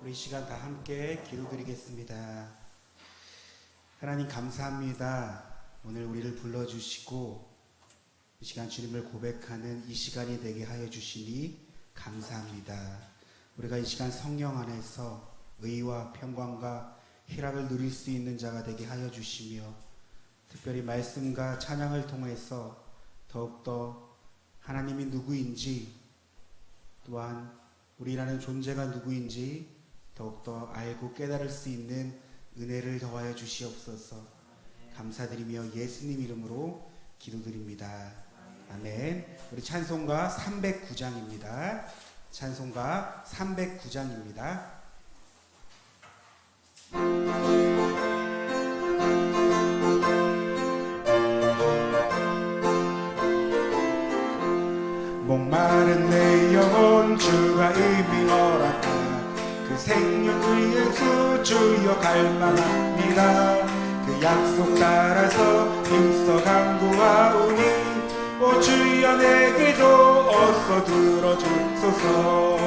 우리 이 시간 다 함께 기도드리겠습니다. 하나님 감사합니다. 오늘 우리를 불러주시고 이 시간 주님을 고백하는 이 시간이 되게 하여 주시니 감사합니다. 우리가 이 시간 성령 안에서 의와 평강과 희락을 누릴 수 있는 자가 되게 하여 주시며 특별히 말씀과 찬양을 통해서 더욱더 하나님이 누구인지 또한 우리라는 존재가 누구인지 더욱더 알고 깨달을 수 있는 은혜를 더하여 주시옵소서. 감사드리며 예수님 이름으로 기도드립니다. 아멘. 우리 찬송가 309장입니다. 찬송가 309장입니다. 목마른 내 영혼 주가 이미 허락한 그 생명의 예수 주여 갈망합니다. 그 약속 따라서 힘써 간구하오니 오 주여 내 기도 어서 들어주소서.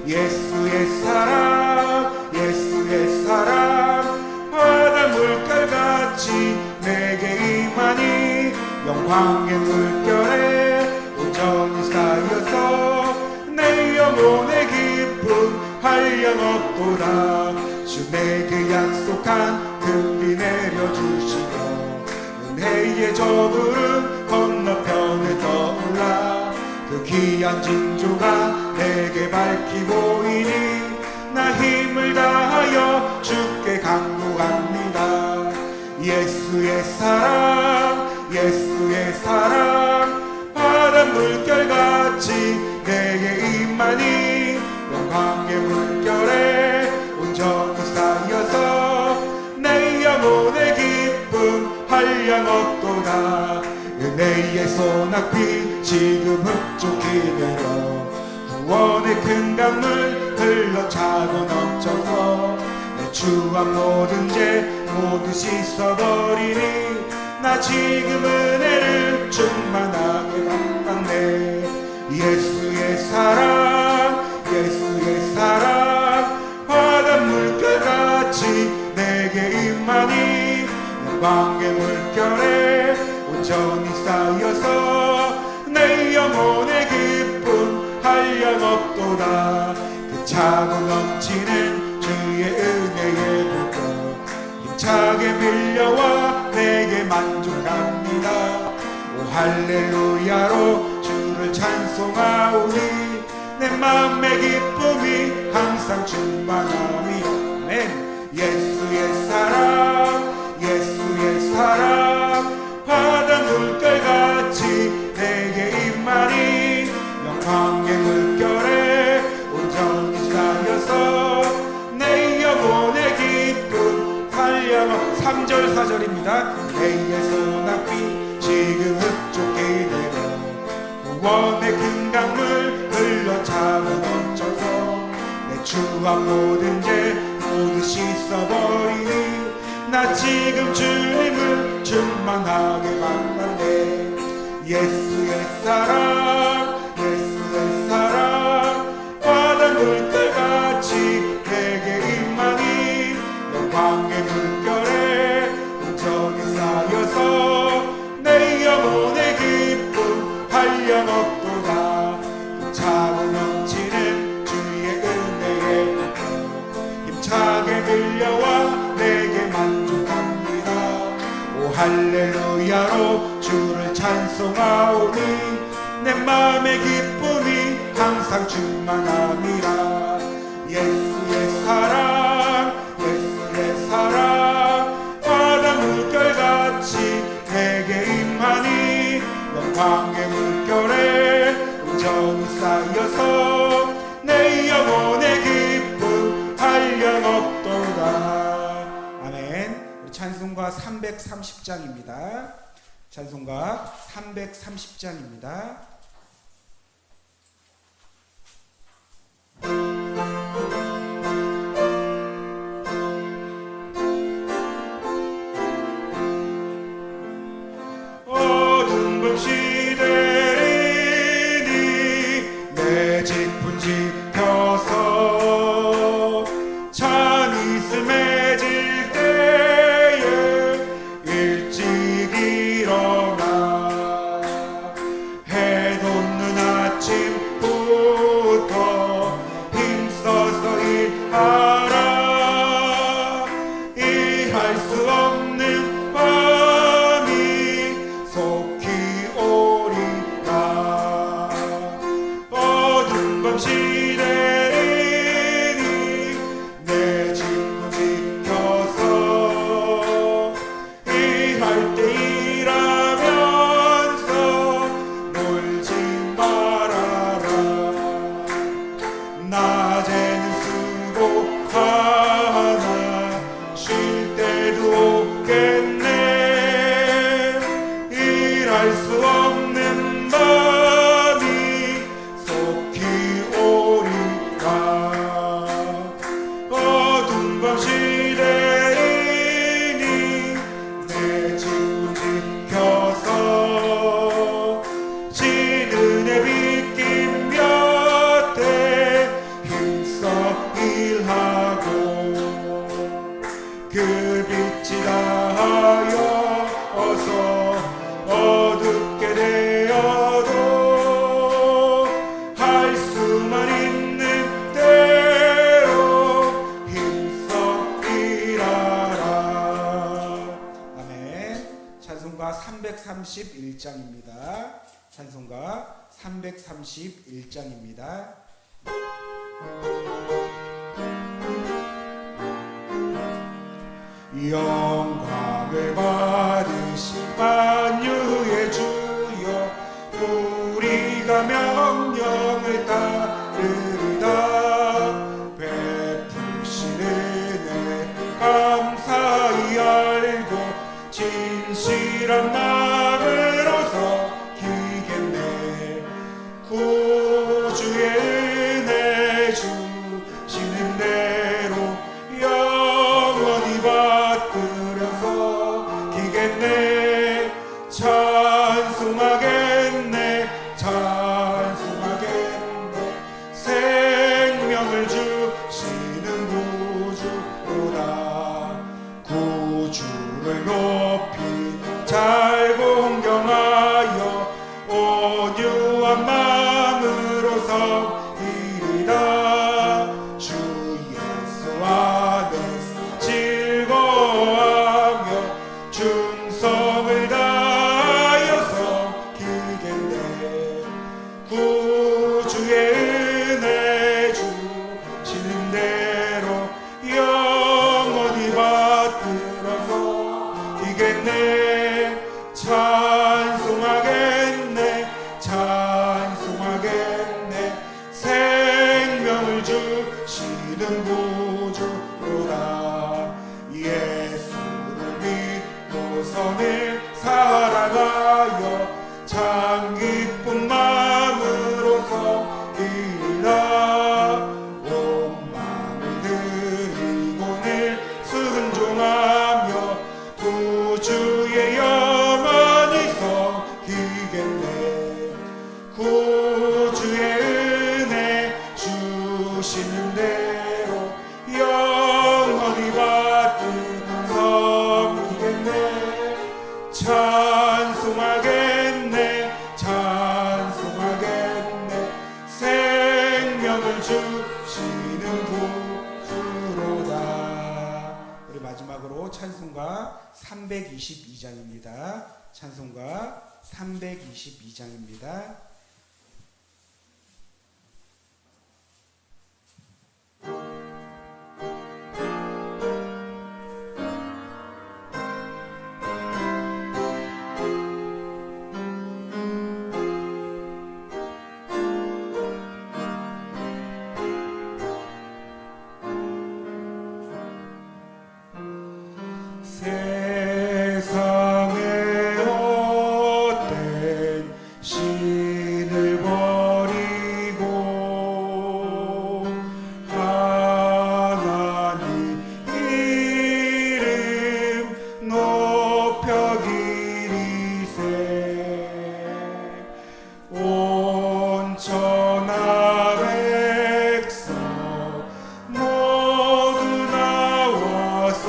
예수의 사랑 예수의 사랑 바다 물결같이 내게 임하니 영광의 물결에 온전히 쌓여서 내 영혼의 기쁨 한량없도다. 주 내게 약속한 금비 내려주시고 은혜의 저구름 건너편에 떠올라 그 귀한 징조가 내게 밝히 보이니 나 힘을 다하여 주께 간구합니다. 예수의 사랑 예수의 사랑 바람 물결같이 내게 임하니 영광의 물결에 온전히 쌓여서 내 영혼의 기쁨 한량없도다. 은혜의 소낙비 지금 흡족히 내려 구원의 큰 강물 흘러 차고 넘쳐서 내 추한 모든 죄 모두 씻어버리니 나 지금 은혜를 충만하게 받았네. 예수의 사랑 예수의 사랑 바닷 물결같이 내게 임하니 영광의 물결에 온전히 쌓여서 내 영혼의 기쁨 한량없도다. 그 차고 넘치는 주의 은혜의 물결 힘차게 밀려와 내게 만족합니다. 오 할렐루야로 주를 찬송하오니 내 맘의 기쁨이 항상 충만함이 아멘. 예수의 사랑 예수의 사랑 바다 물결같이 내게 임하니 영광의 물결에 온전히 쌓여서 내 영혼의 기쁨 한량없 3절 4절입니다. 내의 소낙비 지금 흡족히 내려 구원의 큰 강물 흘러 차고 넘쳐서 내 추한 모든 죄 모두 씻어버리니 나 지금 주님을 충만하게 만났네. 예수의 사랑 예수의 사랑 바다 물결같이 내게 임하니 영광의 물결에 온전히 쌓여서 내 영혼의 기쁨 한량없도다. 차고 넘치는 주의 은혜의 물결 힘차게 밀려와 내게 만족합니다. 오 할렐루야로 주를 찬송하오니 내 마음의 기쁨이 항상 충만함이라. 예수의 사랑 예수의 사랑 바다 물결같이 내게 임하니 영광의 물결에 온전히 쌓여서 내 영혼의 기쁨 한량없도다. 아멘. 우리 찬송가 330장입니다. 찬송가 330장입니다. 어둠 금시 내리니 내 짚은 지펴서 331장입니다. 찬송가 331장입니다. 영광을 받으신 만유의 주여, 우리가 명령을 따르리다. 베푸신 은혜 감사히 알고 진실한 마음으로서 기겠네. 구주의 은혜 주시는 대로 영원히 받들어서 기겠네. 찬송하겠네, 찬송하겠네. 생명을 주시는 구주로다. 구주를 높이 잘 공경하여 온유한 마음으로 섬기리다. 주 예수 안에서 즐거워하며 충성을 다하여서 기겠네. 구주의 은혜 주시는 대로 영원히 받들어서 기겠네. 찬송하겠네, 찬송하겠네. 생명을 주시는 구주로다. 예수를 믿고서는 살아가여 참 기쁜 마음으로서 일이라. 온 마음을 드리고는 순종하며 구주의 영원히 섬기겠네. 구주의 은혜 주시는 대로 영원히 받들어 섬기겠네. 찬송하겠네, 찬송하겠네. 생명을 주시는 구주로다. 우리 마지막으로 찬송가 322장입니다. 찬송가 322장입니다. 세상에 헛된 신을 버리고 하나님 이름 높여 기리세. 온 천하 백성 모두 나와서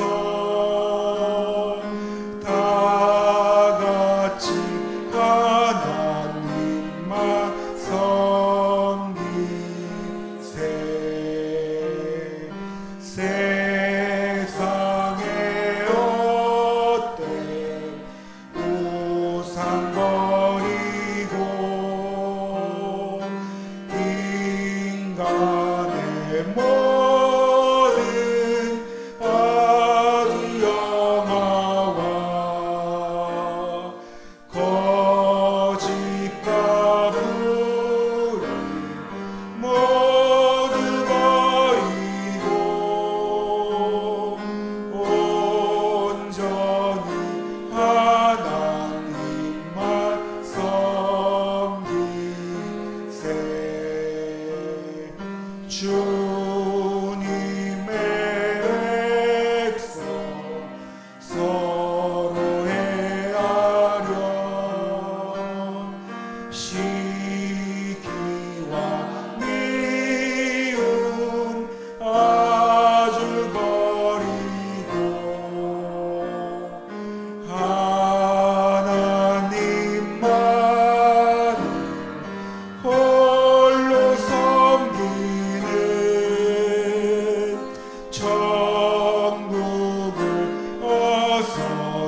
하나님만 섬기세. 세상에 헛된 우상 버리고 인간의 모든 악의 영화와 거짓과 불의 모두 버리고 온전히 하나님만 섬기세. 주님의 백성 서로 헤아려 시기와 미움 아주 버리고 하나님만을 홀로 섬기는 천국을 어서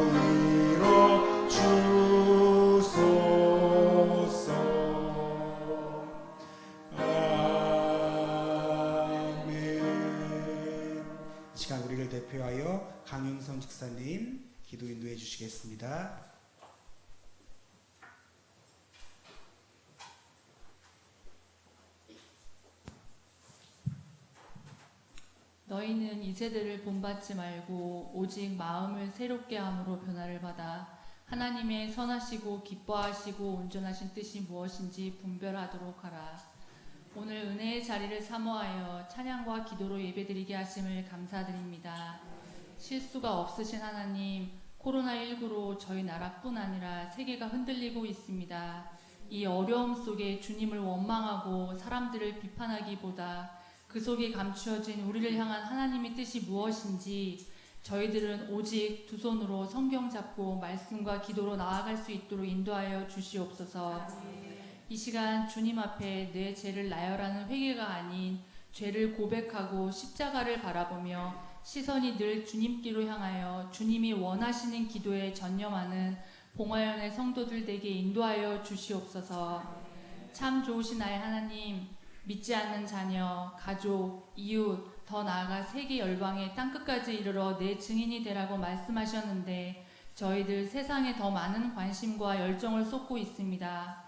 이뤄 주소서. 시간 우리를 대표하여 강윤선 집사님 기도 인도해 주시겠습니다. 너희는 이 세대를 본받지 말고 오직 마음을 새롭게 함으로 변화를 받아 하나님의 선하시고 기뻐하시고 온전하신 뜻이 무엇인지 분별하도록 하라. 오늘 은혜의 자리를 사모하여 찬양과 기도로 예배드리게 하심을 감사드립니다. 실수가 없으신 하나님, 코로나19로 저희 나라뿐 아니라 세계가 흔들리고 있습니다. 이 어려움 속에 주님을 원망하고 사람들을 비판하기보다 그 속에 감추어진 우리를 향한 하나님의 뜻이 무엇인지 저희들은 오직 두 손으로 성경 잡고 말씀과 기도로 나아갈 수 있도록 인도하여 주시옵소서. 이 시간 주님 앞에 내 죄를 나열하는 회개가 아닌 죄를 고백하고 십자가를 바라보며 시선이 늘 주님께로 향하여 주님이 원하시는 기도에 전념하는 봉화연의 성도들 되게 인도하여 주시옵소서. 참 좋으신 나의 하나님, 믿지 않는 자녀, 가족, 이웃, 더 나아가 세계 열방의 땅끝까지 이르러 내 증인이 되라고 말씀하셨는데 저희들 세상에 더 많은 관심과 열정을 쏟고 있습니다.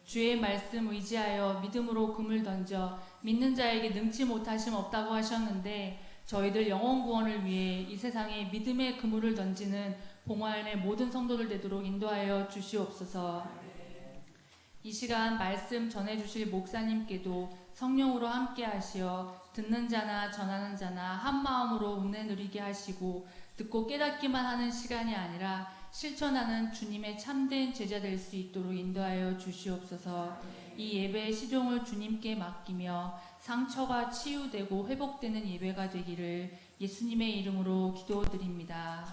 주의 말씀 의지하여 믿음으로 금을 던져 믿는 자에게 능치 못하심 없다고 하셨는데 저희들 영혼 구원을 위해 이 세상에 믿음의 그물을 던지는 봉화연의 모든 성도들 되도록 인도하여 주시옵소서. 이 시간 말씀 전해주실 목사님께도 성령으로 함께 하시어 듣는 자나 전하는 자나 한 마음으로 은혜 누리게 하시고 듣고 깨닫기만 하는 시간이 아니라 실천하는 주님의 참된 제자 될 수 있도록 인도하여 주시옵소서. 이 예배의 시종을 주님께 맡기며 상처가 치유되고 회복되는 예배가 되기를 예수님의 이름으로 기도드립니다.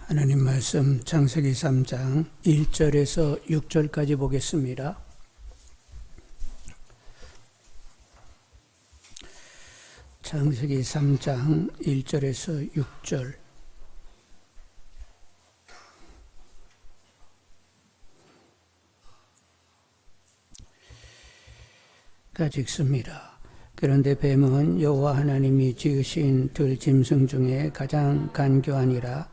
하나님 말씀 창세기 3장 1절에서 6절까지 보겠습니다. 창세기 3장 1절에서 6절. 까지 읽습니다. 그런데 뱀은 여호와 하나님이 지으신 들짐승 중에 가장 간교하니라.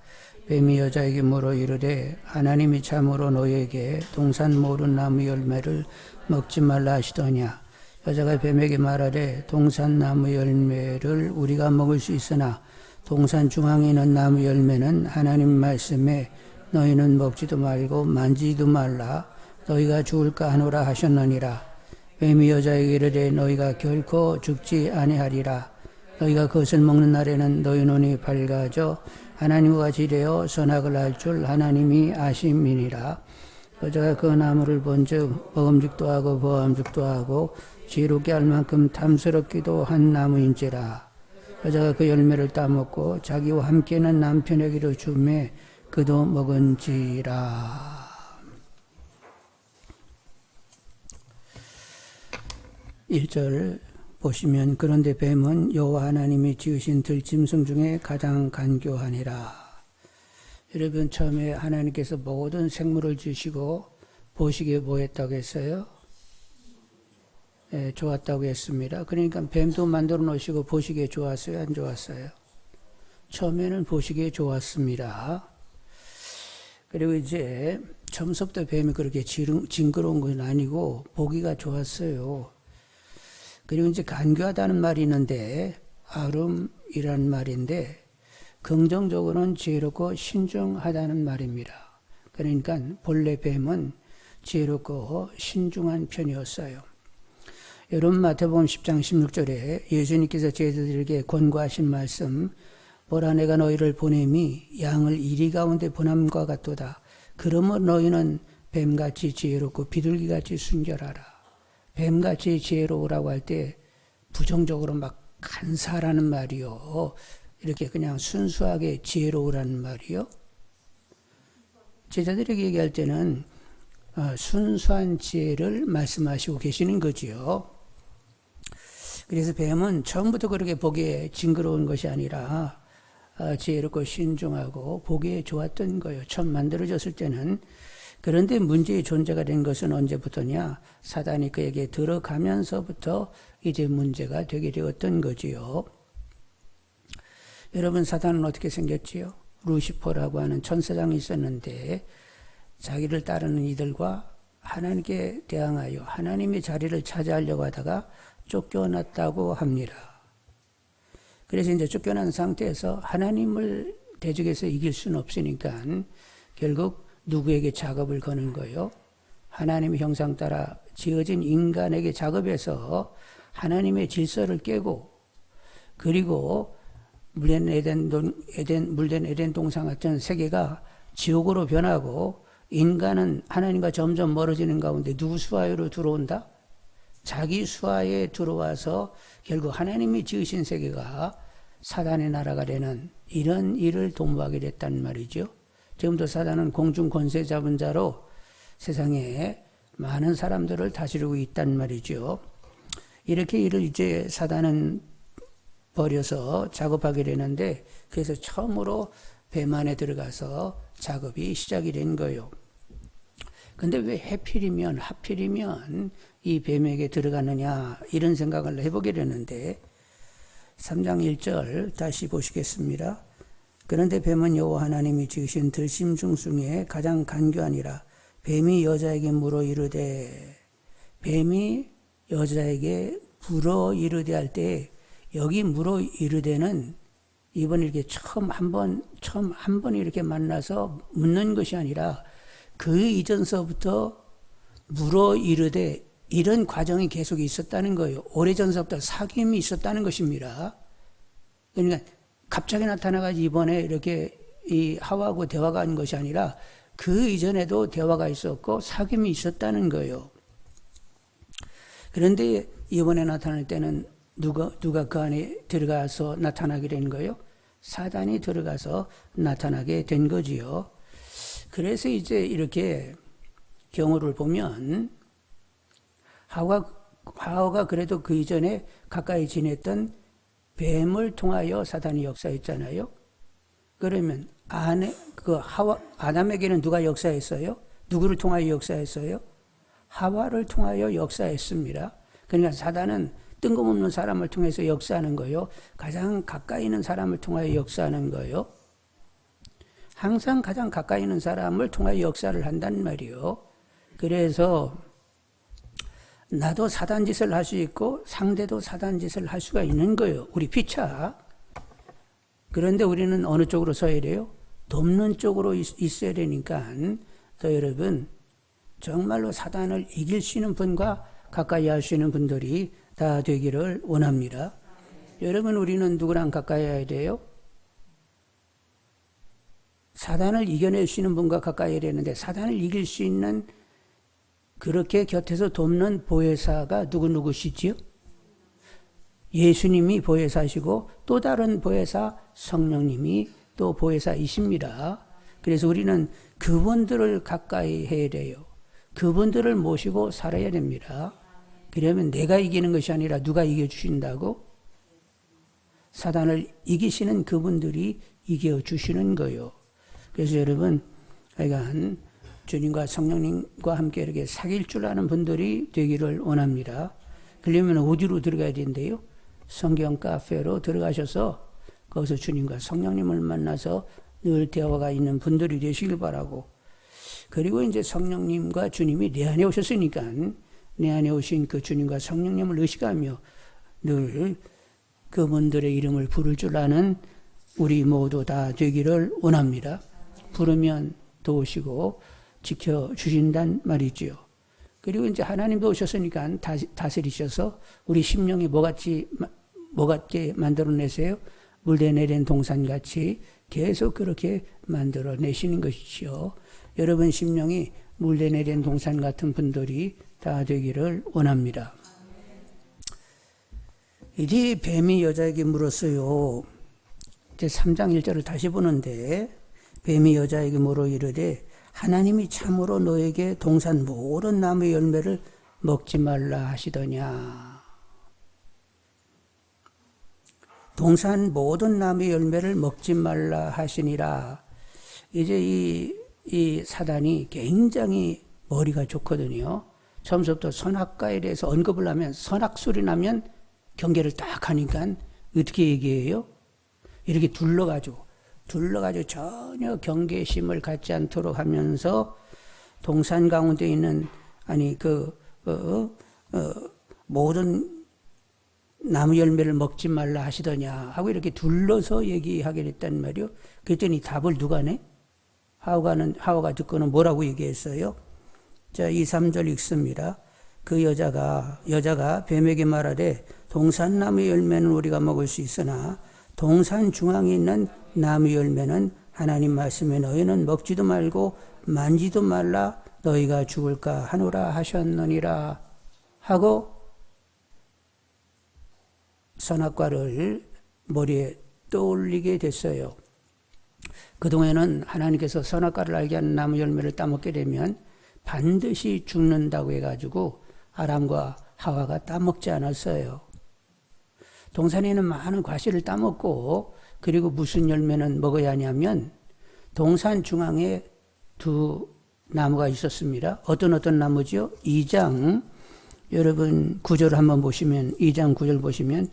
뱀이 여자에게 물어 이르되 하나님이 참으로 너희에게 동산 모든 나무 열매를 먹지 말라 하시더냐. 여자가 뱀에게 말하되 동산 나무 열매를 우리가 먹을 수 있으나 동산 중앙에 있는 나무 열매는 하나님 말씀에 너희는 먹지도 말고 만지지도 말라 너희가 죽을까 하노라 하셨느니라. 뱀이 여자에게 이르되 너희가 결코 죽지 아니하리라. 너희가 그것을 먹는 날에는 너희 눈이 밝아져 하나님과 같이 되어 선악을 알 줄 하나님이 아심이니라. 여자가 그 나무를 본즉 먹음직도 하고 보암직도 하고 지혜롭게 할 만큼 탐스럽기도 한 나무인지라. 여자가 그 열매를 따먹고 자기와 함께는 남편에게로 주매 그도 먹은지라. 1절 보시면 그런데 뱀은 여호와 하나님이 지으신 들짐승 중에 가장 간교하니라. 여러분 처음에 하나님께서 모든 생물을 지으시고 보시기에 뭐 했다고 했어요? 네, 좋았다고 했습니다. 그러니까 뱀도 만들어 놓으시고 보시기에 좋았어요? 안 좋았어요? 처음에는 보시기에 좋았습니다. 그리고 이제 처음부터 뱀이 그렇게 징그러운 건 아니고 보기가 좋았어요. 그리고 이제 간교하다는 말이 있는데 아름이라는 말인데 긍정적으로는 지혜롭고 신중하다는 말입니다. 그러니까 본래 뱀은 지혜롭고 신중한 편이었어요. 여러분 마태복음 10장 16절에 예수님께서 제자들에게 권고하신 말씀 보라 내가 너희를 보냄이 양을 이리 가운데 보냄과 같도다. 그러므로 너희는 뱀같이 지혜롭고 비둘기같이 순결하라. 뱀같이 지혜로우라고 할 때 부정적으로 막 간사라는 말이요. 이렇게 그냥 순수하게 지혜로우라는 말이요. 제자들에게 얘기할 때는 순수한 지혜를 말씀하시고 계시는 거지요. 그래서 뱀은 처음부터 그렇게 보기에 징그러운 것이 아니라 지혜롭고 신중하고 보기에 좋았던 거예요. 처음 만들어졌을 때는. 그런데 문제의 존재가 된 것은 언제부터냐? 사단이 그에게 들어가면서부터 이제 문제가 되게 되었던 거지요. 여러분, 사단은 어떻게 생겼지요? 루시퍼라고 하는 천사장이 있었는데 자기를 따르는 이들과 하나님께 대항하여 하나님의 자리를 차지하려고 하다가 쫓겨났다고 합니다. 그래서 이제 쫓겨난 상태에서 하나님을 대적해서 이길 수는 없으니까 결국 누구에게 작업을 거는 거예요? 하나님의 형상 따라 지어진 인간에게 작업해서 하나님의 질서를 깨고, 그리고 물된 에덴 동산 같은 세계가 지옥으로 변하고 인간은 하나님과 점점 멀어지는 가운데 누구 수하로 들어온다? 자기 수하에 들어와서 결국 하나님이 지으신 세계가 사단의 나라가 되는 이런 일을 도모하게 됐단 말이죠. 지금도 사단은 공중 권세 잡은 자로 세상에 많은 사람들을 다스리고 있단 말이죠. 이렇게 일을 이제 사단은 버려서 작업하게 되는데, 그래서 처음으로 뱀 안에 들어가서 작업이 시작이 된 거예요. 근데 왜 하필이면 이 뱀에게 들어가느냐, 이런 생각을 해보게 되는데 3장 1절 다시 보시겠습니다. 그런데 뱀은 여호와 하나님이 지으신 들짐승 중에 가장 간교하니라. 뱀이 여자에게 물어 이르되, 뱀이 여자에게 물어 이르되 할 때, 여기 물어 이르되는 이번에 이렇게 처음 한 번 이렇게 만나서 묻는 것이 아니라 그 이전서부터 물어 이르되 이런 과정이 계속 있었다는 거예요. 오래전서부터 사귐이 있었다는 것입니다. 그러니까 갑자기 나타나가지고 이번에 이렇게 이 하와하고 대화가 한 것이 아니라 그 이전에도 대화가 있었고 사귐이 있었다는 거예요. 그런데 이번에 나타날 때는 누가 그 안에 들어가서 나타나게 된 거예요? 사단이 들어가서 나타나게 된 거지요. 그래서 이제 이렇게 경우를 보면 하와가 그래도 그 이전에 가까이 지냈던 뱀을 통하여 사단이 역사했잖아요. 그러면 아담에게는 누가 역사했어요? 누구를 통하여 역사했어요? 하와를 통하여 역사했습니다. 그러니까 사단은 뜬금없는 사람을 통해서 역사하는 거예요. 가장 가까이 있는 사람을 통하여 역사하는 거예요. 항상 가장 가까이 있는 사람을 통하여 역사를 한단 말이에요. 그래서 나도 사단 짓을 할 수 있고 상대도 사단 짓을 할 수가 있는 거예요. 우리 피차. 그런데 우리는 어느 쪽으로 서야 돼요? 돕는 쪽으로 있어야 되니까 또 여러분, 정말로 사단을 이길 수 있는 분과 가까이 할 수 있는 분들이 다 되기를 원합니다. 여러분, 우리는 누구랑 가까이 해야 돼요? 사단을 이겨낼 수 있는 분과 가까이 해야 되는데, 사단을 이길 수 있는 그렇게 곁에서 돕는 보혜사가 누구시지요? 예수님이 보혜사시고 또 다른 보혜사 성령님이 또 보혜사이십니다. 그래서 우리는 그분들을 가까이 해야 돼요. 그분들을 모시고 살아야 됩니다. 그러면 내가 이기는 것이 아니라 누가 이겨주신다고? 사단을 이기시는 그분들이 이겨주시는 거예요. 그래서 여러분, 하여간 주님과 성령님과 함께 이렇게 사귈 줄 아는 분들이 되기를 원합니다. 그러려면 어디로 들어가야 된대요? 성경 카페로 들어가셔서 거기서 주님과 성령님을 만나서 늘 대화가 있는 분들이 되시길 바라고, 그리고 이제 성령님과 주님이 내 안에 오셨으니까 내 안에 오신 그 주님과 성령님을 의식하며 늘 그분들의 이름을 부를 줄 아는 우리 모두 다 되기를 원합니다. 부르면 도우시고 지켜주신단 말이지요. 그리고 이제 하나님도 오셨으니까 다스리셔서 우리 심령이 뭐 같게 만들어내세요? 물된 에덴 동산같이 계속 그렇게 만들어내시는 것이죠. 여러분 심령이 물된 에덴 동산 같은 분들이 다 되기를 원합니다. 이제 뱀이 여자에게 물었어요. 이제 3장 1절을 다시 보는데, 뱀이 여자에게 물어 이르되 하나님이 참으로 너에게 동산 모든 나무의 열매를 먹지 말라 하시더냐. 동산 모든 나무의 열매를 먹지 말라 하시니라. 이제 이 사단이 굉장히 머리가 좋거든요. 처음부터 선악과에 대해서 언급을 하면 선악 소리 나면 경계를 딱 하니까 어떻게 얘기해요? 이렇게 둘러가지고 전혀 경계심을 갖지 않도록 하면서 동산 가운데 있는 모든 나무 열매를 먹지 말라 하시더냐 하고 이렇게 둘러서 얘기하게 됐단 말이요. 그랬더니 답을 누가 내? 하와가 듣고는 뭐라고 얘기했어요? 자, 2, 3절 읽습니다. 그 여자가 뱀에게 말하되 동산나무 열매는 우리가 먹을 수 있으나 동산 중앙에 있는 나무 열매는 하나님 말씀에 너희는 먹지도 말고 만지도 말라 너희가 죽을까 하노라 하셨느니라 하고 선악과를 머리에 떠올리게 됐어요. 그동안에는 하나님께서 선악과를 알게 하는 나무 열매를 따먹게 되면 반드시 죽는다고 해가지고 아람과 하와가 따먹지 않았어요. 동산에 있는 많은 과실을 따먹고 그리고 무슨 열매는 먹어야 하냐면 동산 중앙에 두 나무가 있었습니다. 어떤 나무죠? 2장 여러분 9절 한번 보시면 2장 9절 보시면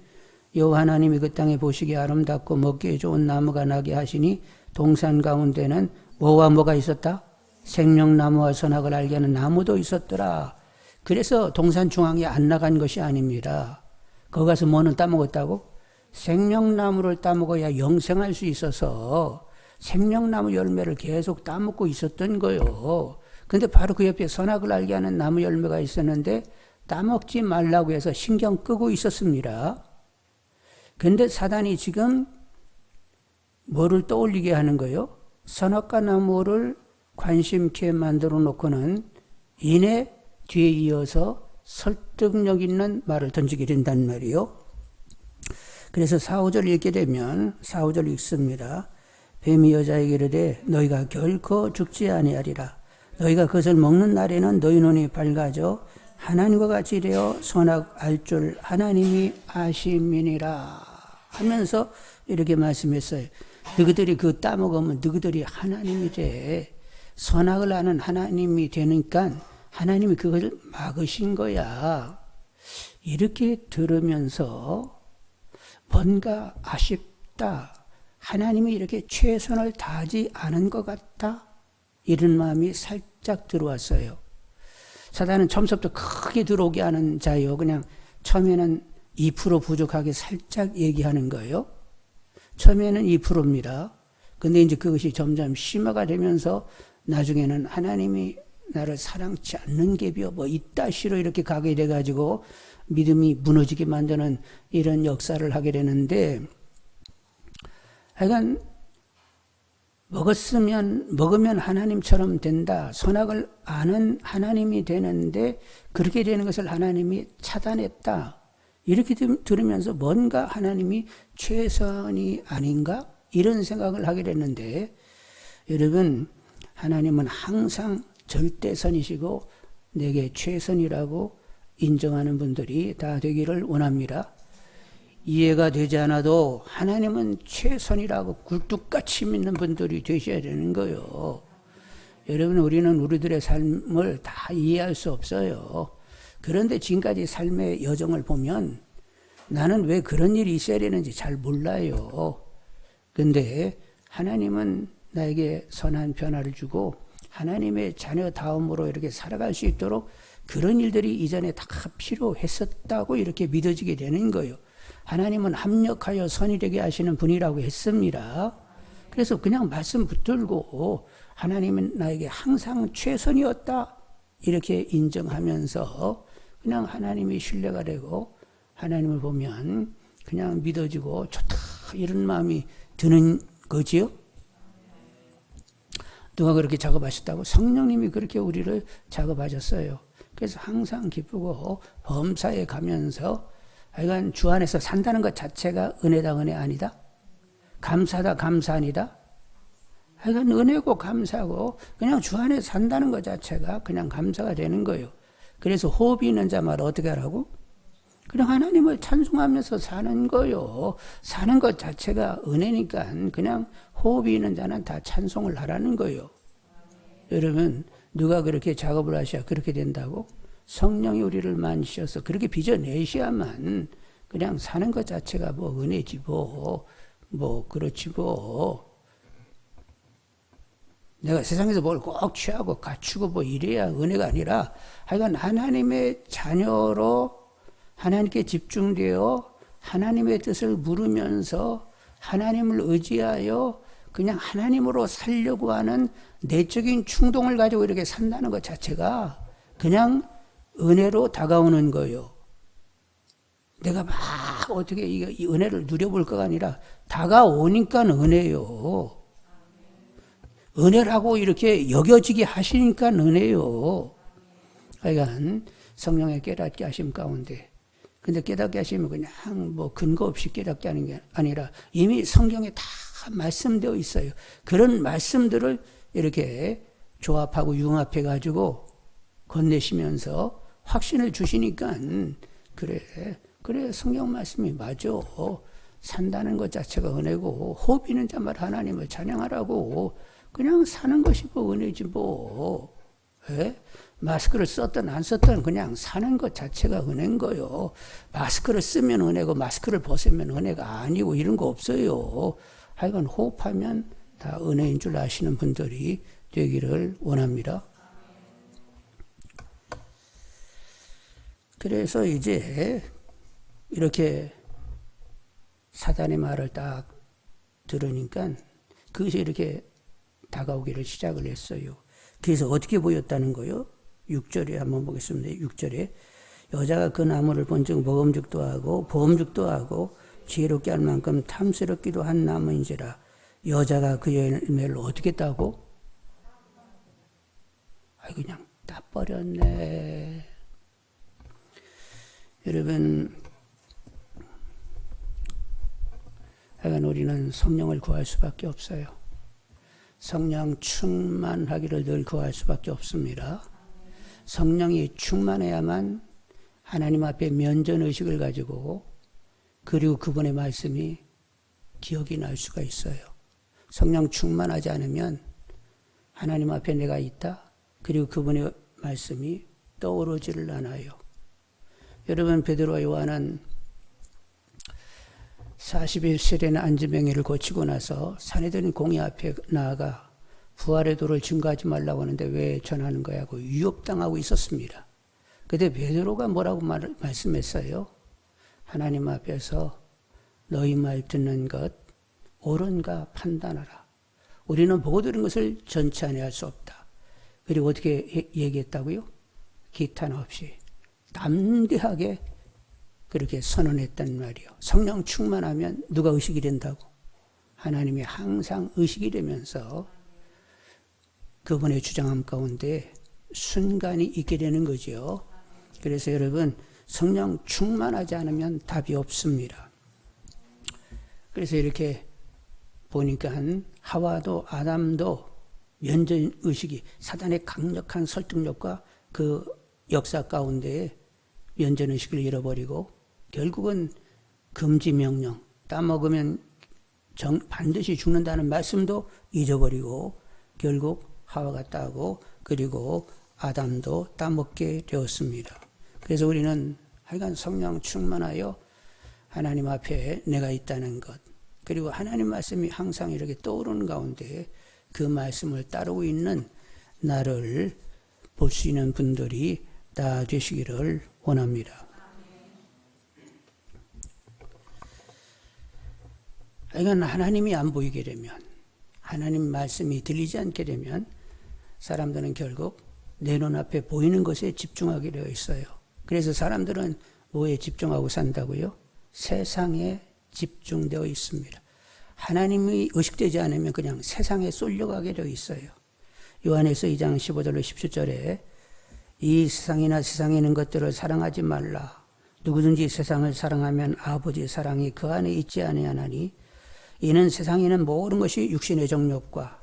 여호와 하나님이 그 땅에 보시기에 아름답고 먹기에 좋은 나무가 나게 하시니 동산 가운데는 뭐와 뭐가 있었다? 생명나무와 선악을 알게 하는 나무도 있었더라. 그래서 동산 중앙에 안 나간 것이 아닙니다. 거기 가서 뭐는 따먹었다고? 생명나무를 따먹어야 영생할 수 있어서 생명나무 열매를 계속 따먹고 있었던 거예요. 근데 바로 그 옆에 선악을 알게 하는 나무 열매가 있었는데 따먹지 말라고 해서 신경 끄고 있었습니다. 근데 사단이 지금 뭐를 떠올리게 하는 거예요? 선악과 나무를 관심 있게 만들어 놓고는 이내 뒤에 이어서 설득력 있는 말을 던지게 된단 말이에요. 그래서 4, 5절 읽게 되면 4, 5절 읽습니다. 뱀이 여자에게 이르되 너희가 결코 죽지 아니하리라. 너희가 그것을 먹는 날에는 너희 눈이 밝아져 하나님과 같이 되어 선악 알 줄 하나님이 아심이니라 하면서 이렇게 말씀했어요. 너희들이 그 따먹으면 너희들이 하나님이 돼. 선악을 아는 하나님이 되니까 하나님이 그걸 막으신 거야. 이렇게 들으면서 뭔가 아쉽다. 하나님이 이렇게 최선을 다하지 않은 것 같다. 이런 마음이 살짝 들어왔어요. 사단은 처음부터 크게 들어오게 하는 자요. 그냥 처음에는 2% 부족하게 살짝 얘기하는 거예요. 처음에는 2%입니다. 근데 이제 그것이 점점 심화가 되면서 나중에는 하나님이 나를 사랑치 않는 게 뭐 이따시로 이렇게 가게 돼가지고 믿음이 무너지게 만드는 이런 역사를 하게 되는데, 하여간 먹으면 하나님처럼 된다. 선악을 아는 하나님이 되는데 그렇게 되는 것을 하나님이 차단했다. 이렇게 들으면서 뭔가 하나님이 최선이 아닌가? 이런 생각을 하게 됐는데, 여러분, 하나님은 항상 절대선이시고 내게 최선이라고 인정하는 분들이 다 되기를 원합니다. 이해가 되지 않아도 하나님은 최선이라고 굴뚝같이 믿는 분들이 되셔야 되는 거예요. 여러분, 우리는 우리들의 삶을 다 이해할 수 없어요. 그런데 지금까지 삶의 여정을 보면 나는 왜 그런 일이 있어야 되는지 잘 몰라요. 근데 하나님은 나에게 선한 변화를 주고 하나님의 자녀다움으로 이렇게 살아갈 수 있도록 그런 일들이 이전에 다 필요했었다고 이렇게 믿어지게 되는 거예요. 하나님은 합력하여 선이 되게 하시는 분이라고 했습니다. 그래서 그냥 말씀 붙들고 하나님은 나에게 항상 최선이었다 이렇게 인정하면서 그냥 하나님이 신뢰가 되고 하나님을 보면 그냥 믿어지고 좋다 이런 마음이 드는 거지요. 누가 그렇게 작업하셨다고? 성령님이 그렇게 우리를 작업하셨어요. 그래서 항상 기쁘고 범사에 가면서 하여간 주 안에서 산다는 것 자체가 은혜다 은혜 아니다? 감사다 감사 아니다? 하여간 은혜고 감사고 그냥 주 안에 산다는 것 자체가 그냥 감사가 되는 거예요. 그래서 호흡이 있는 자 말 어떻게 하라고? 그냥 하나님을 찬송하면서 사는 거요. 사는 것 자체가 은혜니까 그냥 호흡이 있는 자는 다 찬송을 하라는 거예요. 여러분 누가 그렇게 작업을 하셔야 그렇게 된다고? 성령이 우리를 만지셔서 그렇게 빚어내셔야만 그냥 사는 것 자체가 뭐 은혜지 뭐 그렇지 뭐. 내가 세상에서 뭘 꼭 취하고 갖추고 뭐 이래야 은혜가 아니라 하여간 하나님의 자녀로 하나님께 집중되어 하나님의 뜻을 물으면서 하나님을 의지하여 그냥 하나님으로 살려고 하는 내적인 충동을 가지고 이렇게 산다는 것 자체가 그냥 은혜로 다가오는 거예요. 내가 막 어떻게 이 은혜를 누려볼 거가 아니라 다가오니까 은혜요. 은혜라고 이렇게 여겨지게 하시니까 은혜요. 하여간 성령의 깨닫게 하심 가운데 근데 깨닫게 하시면 그냥 뭐 근거 없이 깨닫게 하는 게 아니라 이미 성경에 다 말씀되어 있어요. 그런 말씀들을 이렇게 조합하고 융합해 가지고 건네시면서 확신을 주시니까 그래 성경 말씀이 맞아. 산다는 것 자체가 은혜고 호흡 있는 자마다 하나님을 찬양하라고 그냥 사는 것이 뭐 은혜지 뭐. 예? 마스크를 썼든 안 썼든 그냥 사는 것 자체가 은혜인 거요. 마스크를 쓰면 은혜고 마스크를 벗으면 은혜가 아니고 이런 거 없어요. 하여간 호흡하면 다 은혜인 줄 아시는 분들이 되기를 원합니다. 그래서 이제 이렇게 사단의 말을 딱 들으니까 그것이 이렇게 다가오기를 시작을 했어요. 그래서 어떻게 보였다는 거요? 6절에 한번 보겠습니다. 6절에 여자가 그 나무를 본즉 먹음직도 하고 보음직도 하고 지혜롭게 할 만큼 탐스럽기도 한 나무인지라. 여자가 그 열매를 어떻게 따고? 그냥 따버렸네. 여러분, 하여간 우리는 성령을 구할 수밖에 없어요. 성령 충만하기를 늘 구할 수밖에 없습니다. 성령이 충만해야만 하나님 앞에 면전의식을 가지고 그리고 그분의 말씀이 기억이 날 수가 있어요. 성령 충만하지 않으면 하나님 앞에 내가 있다. 그리고 그분의 말씀이 떠오르지를 않아요. 여러분 베드로와 요한은 40일 안진병이를 고치고 나서 산헤드린 공의 앞에 나아가 부활의 도를 증거하지 말라고 하는데 왜 전하는 거야 하고 위협당하고 있었습니다. 그때 베드로가 뭐라고 말씀했어요? 하나님 앞에서 너희 말 듣는 것 옳은가 판단하라. 우리는 보고 들은 것을 전치 아니할 수 없다. 그리고 어떻게 얘기했다고요? 기탄 없이 담대하게 그렇게 선언했단 말이요. 성령 충만하면 누가 의식이 된다고? 하나님이 항상 의식이 되면서 그분의 주장함 가운데 순간이 있게 되는 거죠. 그래서 여러분 성령 충만하지 않으면 답이 없습니다. 그래서 이렇게 보니까 하와도 아담도 면전의식이 사단의 강력한 설득력과 그 역사 가운데 면전의식을 잃어버리고 결국은 금지명령, 따먹으면 반드시 죽는다는 말씀도 잊어버리고 결국 하와가 따고 그리고 아담도 따먹게 되었습니다. 그래서 우리는 하여간 성령 충만하여 하나님 앞에 내가 있다는 것 그리고 하나님 말씀이 항상 이렇게 떠오르는 가운데 그 말씀을 따르고 있는 나를 볼 수 있는 분들이 다 되시기를 원합니다. 하여간 하나님이 안 보이게 되면 하나님 말씀이 들리지 않게 되면 사람들은 결국 내 눈앞에 보이는 것에 집중하게 되어 있어요. 그래서 사람들은 뭐에 집중하고 산다고요? 세상에 집중되어 있습니다. 하나님이 의식되지 않으면 그냥 세상에 쏠려가게 되어 있어요. 요한에서 2장 15절로 17절에 이 세상이나 세상에 있는 것들을 사랑하지 말라. 누구든지 세상을 사랑하면 아버지의 사랑이 그 안에 있지 아니하나니 이는 세상에 있는 모든 것이 육신의 정욕과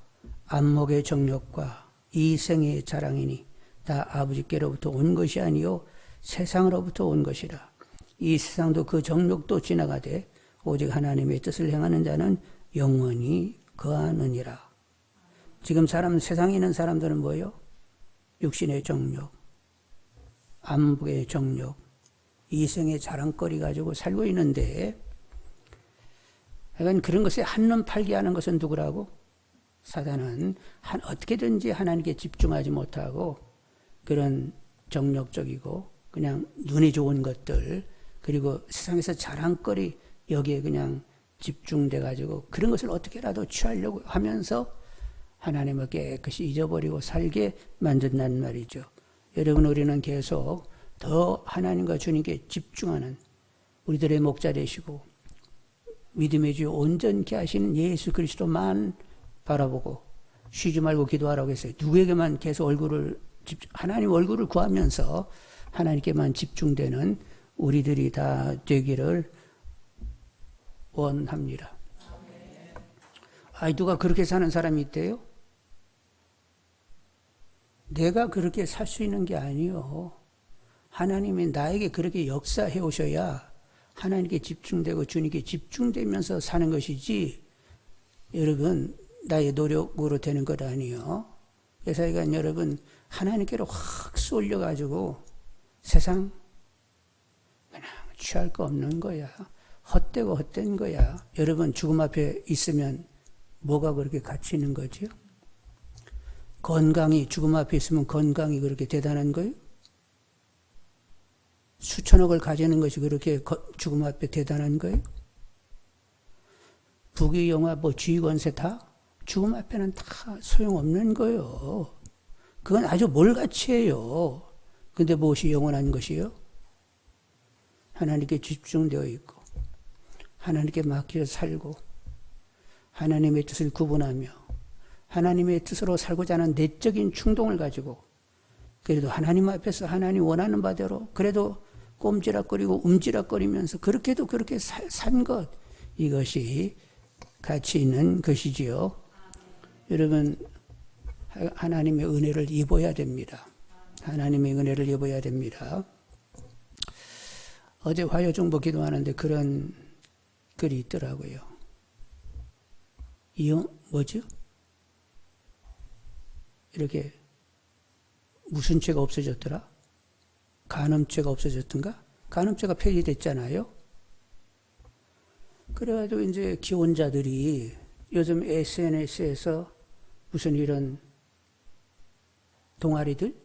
안목의 정욕과 이생의 자랑이니 다 아버지께로부터 온 것이 아니요 세상으로부터 온 것이라. 이 세상도 그 정욕도 지나가되 오직 하나님의 뜻을 행하는 자는 영원히 거하느니라. 지금 세상에 있는 사람들은 뭐예요? 육신의 정욕, 안목의 정욕, 이생의 자랑거리 가지고 살고 있는데, 그런 것에 한눈 팔게 하는 것은 누구라고? 사단은 어떻게든지 하나님께 집중하지 못하고 그런 정욕적이고 그냥 눈에 좋은 것들, 그리고 세상에서 자랑거리 여기에 그냥 집중돼 가지고 그런 것을 어떻게라도 취하려고 하면서 하나님을 깨끗이 잊어버리고 살게 만든다는 말이죠. 여러분, 우리는 계속 더 하나님과 주님께 집중하는 우리들의 목자 되시고 믿음의 주 온전케 하시는 예수 그리스도만 바라보고 쉬지 말고 기도하라고 했어요. 누구에게만 계속 하나님 얼굴을 구하면서 하나님께만 집중되는 우리들이 다 되기를 원합니다. 누가 그렇게 사는 사람이 있대요? 내가 그렇게 살 수 있는 게 아니요. 하나님이 나에게 그렇게 역사해 오셔야 하나님께 집중되고 주님께 집중되면서 사는 것이지, 여러분, 나의 노력으로 되는 것 아니요. 그래서 여러분, 하나님께로 확 쏠려가지고 세상 그냥 취할 거 없는 거야. 헛되고 헛된 거야. 여러분, 죽음 앞에 있으면 뭐가 그렇게 가치 있는 거죠? 죽음 앞에 있으면 건강이 그렇게 대단한 거예요? 수천억을 가지는 것이 그렇게 죽음 앞에 대단한 거예요? 부귀영화, 지휘권세 다 죽음 앞에는 다 소용없는 거예요. 그건 아주 몰가치예요. 근데 무엇이 영원한 것이요? 하나님께 집중되어 있고 하나님께 맡겨 살고 하나님의 뜻을 구분하며 하나님의 뜻으로 살고자 하는 내적인 충동을 가지고, 그래도 하나님 앞에서 하나님 원하는 바대로 그래도 꼼지락거리고 움지락거리면서 그렇게도 그렇게 산 것, 이것이 가치 있는 것이지요. 여러분, 하나님의 은혜를 입어야 됩니다. 하나님의 은혜를 입어야 됩니다. 어제 화요중보 기도하는데 그런 글이 있더라고요. 뭐죠? 이렇게 무슨 죄가 없어졌더라? 간음죄가 없어졌던가? 간음죄가 폐지됐잖아요. 그래가지고 이제 기혼자들이 요즘 SNS에서 무슨 이런 동아리들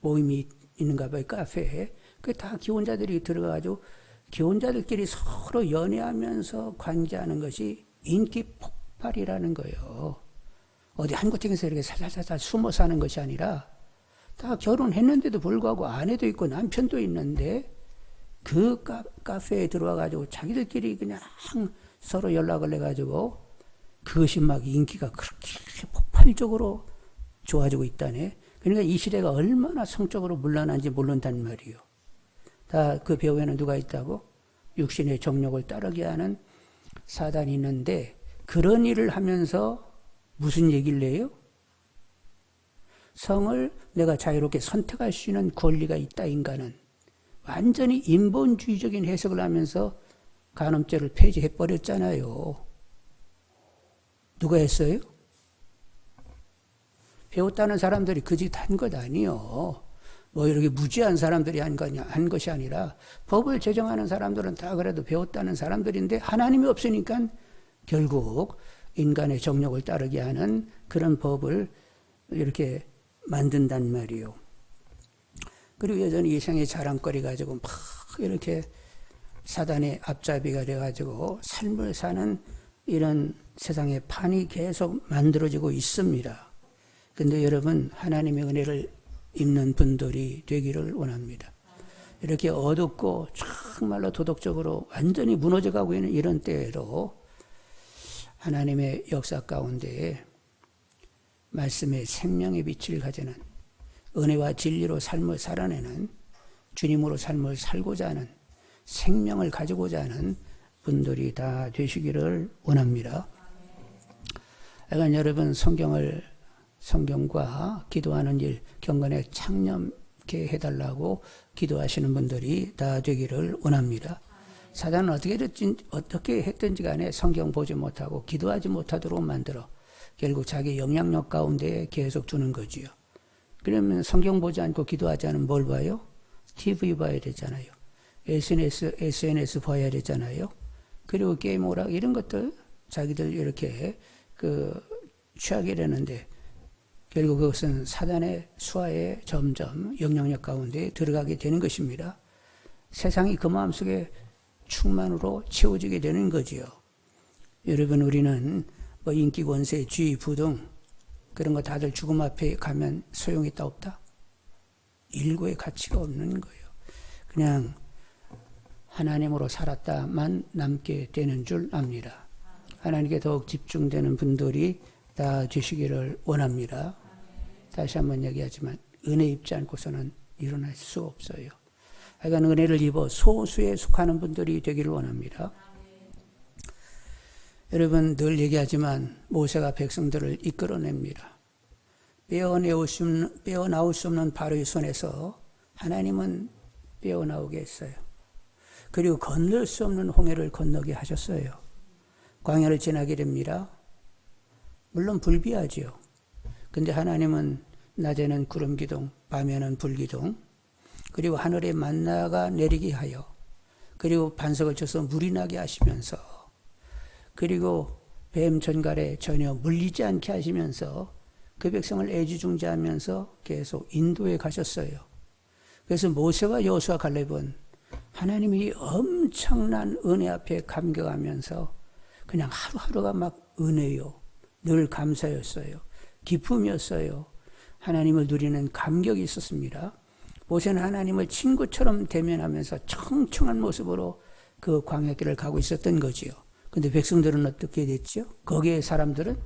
모임이 있는가 봐요. 카페에. 그 다 기혼자들이 들어가가지고 기혼자들끼리 서로 연애하면서 관계하는 것이 인기 폭발이라는 거예요. 어디 한 구석에서 이렇게 살살살살 숨어 사는 것이 아니라 다 결혼했는데도 불구하고 아내도 있고 남편도 있는데 그 카페에 들어와가지고 자기들끼리 그냥 서로 연락을 해가지고 그것이 막 인기가 그렇게 폭발적으로 좋아지고 있다네. 그러니까 이 시대가 얼마나 성적으로 문란한지 모른단 말이에요. 다 그 배후에는 누가 있다고? 육신의 정욕을 따르게 하는 사단이 있는데, 그런 일을 하면서 무슨 얘기를 해요? 성을 내가 자유롭게 선택할 수 있는 권리가 있다, 인간은. 완전히 인본주의적인 해석을 하면서 간음죄를 폐지해버렸잖아요. 누가 했어요? 배웠다는 사람들이 그 짓 한 것 아니요. 이렇게 무지한 사람들이 한 것이 아니라 법을 제정하는 사람들은 다 그래도 배웠다는 사람들인데 하나님이 없으니까 결국 인간의 정욕을 따르게 하는 그런 법을 이렇게 만든단 말이에요. 그리고 여전히 이생의 자랑거리 가지고 막 이렇게 사단의 앞잡이가 돼가지고 삶을 사는 이런 세상의 판이 계속 만들어지고 있습니다. 근데 여러분, 하나님의 은혜를 입는 분들이 되기를 원합니다. 이렇게 어둡고 정말로 도덕적으로 완전히 무너져가고 있는 이런 때에도 하나님의 역사 가운데 말씀의 생명의 빛을 가지는, 은혜와 진리로 삶을 살아내는, 주님으로 삶을 살고자 하는, 생명을 가지고자 하는 분들이 다 되시기를 원합니다. 하여간 여러분 성경과 기도하는 일 경건에 창념케 해달라고 기도하시는 분들이 다 되기를 원합니다. 사단은 어떻게 했든지 간에 성경 보지 못하고 기도하지 못하도록 만들어 결국 자기 영향력 가운데 계속 두는 거지요. 그러면 성경 보지 않고 기도하지 않으면 뭘 봐요? TV 봐야 되잖아요. SNS 봐야 되잖아요. 그리고 게임 오락 이런 것들 자기들 이렇게 취하게 되는데 결국 그것은 사단의 수하에 점점 영향력 가운데 들어가게 되는 것입니다. 세상이 그 마음속에 충만으로 채워지게 되는 거지요. 여러분 우리는 뭐 인기 권세 지위 부등 그런 거 다들 죽음 앞에 가면 소용이 있다 없다? 일고의 가치가 없는 거예요. 그냥 하나님으로 살았다만 남게 되는 줄 압니다. 하나님께 더욱 집중되는 분들이 다 되시기를 원합니다. 다시 한번 얘기하지만 은혜 입지 않고서는 일어날 수 없어요. 하여간 은혜를 입어 소수에 속하는 분들이 되기를 원합니다. 여러분 늘 얘기하지만 모세가 백성들을 이끌어냅니다. 빼어나올 수 없는 바로의 손에서 하나님은 빼어나오게 했어요. 그리고 건널 수 없는 홍해를 건너게 하셨어요. 광야를 지나게 됩니다. 물론 불비하지요. 근데 하나님은 낮에는 구름 기둥, 밤에는 불 기둥, 그리고 하늘에 만나가 내리게 하여, 그리고 반석을 쳐서 물이 나게 하시면서, 그리고 뱀 전갈에 전혀 물리지 않게 하시면서 그 백성을 애지중지하면서 계속 인도해 가셨어요. 그래서 모세와 여호수아 갈렙은 하나님이 엄청난 은혜 앞에 감격하면서 그냥 하루하루가 막 은혜요. 늘 감사였어요. 기쁨이었어요. 하나님을 누리는 감격이 있었습니다. 모세는 하나님을 친구처럼 대면하면서 청청한 모습으로 그 광야길을 가고 있었던 거지요. 근데 백성들은 어떻게 됐죠? 거기에 사람들은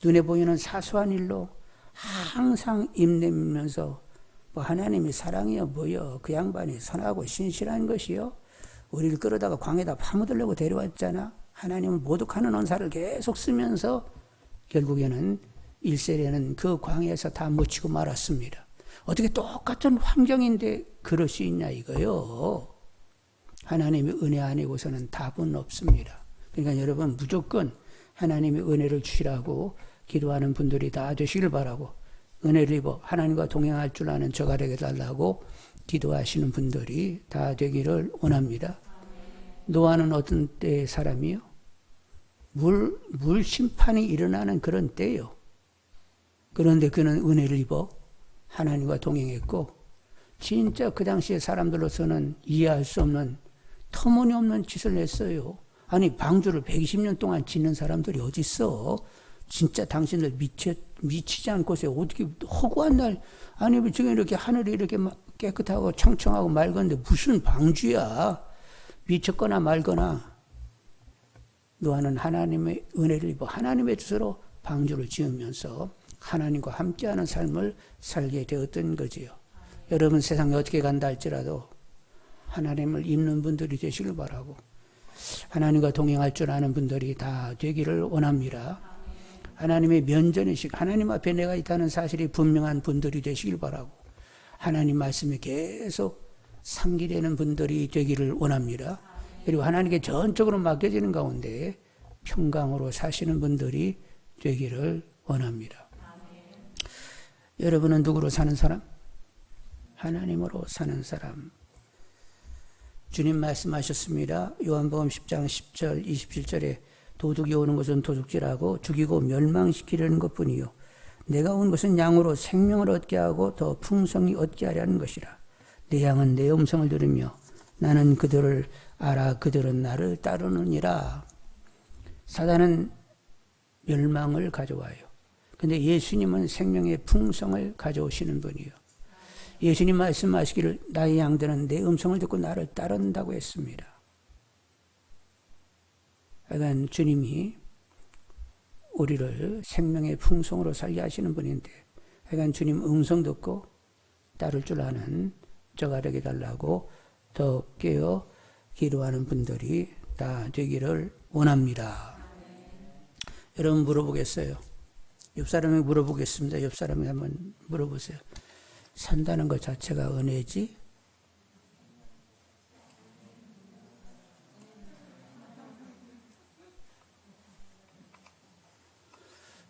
눈에 보이는 사소한 일로 항상 입내면서 뭐 하나님이 사랑이요 뭐요 그 양반이 선하고 신실한 것이요 우리를 끌어다가 광야에다 파묻으려고 데려왔잖아. 하나님은 모독하는 언사를 계속 쓰면서 결국에는 1세례는 그 광야에서 다 묻히고 말았습니다. 어떻게 똑같은 환경인데 그럴 수 있냐 이거요. 하나님의 은혜 아니고서는 답은 없습니다. 그러니까 여러분 무조건 하나님의 은혜를 주시라고 기도하는 분들이 다 되시길 바라고 은혜를 입어 하나님과 동행할 줄 아는 저가 되게 달라고 기도하시는 분들이 다 되기를 원합니다. 노아는 어떤 때의 사람이요? 물 심판이 일어나는 그런 때요. 그런데 그는 은혜를 입어 하나님과 동행했고 진짜 그 당시에 사람들로서는 이해할 수 없는 터무니없는 짓을 했어요. 아니 방주를 120년 동안 짓는 사람들이 어디 있어? 진짜 당신들 미치지 않고서 어떻게 허구한 날 아니 지금 이렇게 하늘이 이렇게 깨끗하고 청청하고 맑은데 무슨 방주야? 미쳤거나 말거나. 노아는 하나님의 은혜를 입어 하나님의 뜻으로 방주를 지으면서 하나님과 함께하는 삶을 살게 되었던 거지요. 여러분 세상에 어떻게 간다 할지라도 하나님을 입는 분들이 되시길 바라고 하나님과 동행할 줄 아는 분들이 다 되기를 원합니다. 하나님의 면전의식, 하나님 앞에 내가 있다는 사실이 분명한 분들이 되시길 바라고 하나님 말씀에 계속 상기되는 분들이 되기를 원합니다. 그리고 하나님께 전적으로 맡겨지는 가운데 평강으로 사시는 분들이 되기를 원합니다. 여러분은 누구로 사는 사람? 하나님으로 사는 사람. 주님 말씀하셨습니다. 요한복음 10장 10절 27절에 도둑이 오는 것은 도둑질하고 죽이고 멸망시키려는 것뿐이요 내가 온 것은 양으로 생명을 얻게 하고 더 풍성히 얻게 하려는 것이라. 내 양은 내 음성을 들으며 나는 그들을 알아 그들은 나를 따르느니라. 사단은 멸망을 가져와요. 근데 예수님은 생명의 풍성을 가져오시는 분이요. 예수님 말씀하시기를 나의 양들은 내 음성을 듣고 나를 따른다고 했습니다. 하여간 주님이 우리를 생명의 풍성으로 살게 하시는 분인데 하여간 주님 음성 듣고 따를 줄 아는 저가 되게 달라고 더 깨어 기도하는 분들이 다 되기를 원합니다. 여러분 물어보겠어요. 옆 사람이 물어보겠습니다. 옆 사람이 한번 물어보세요. 산다는 것 자체가 은혜지?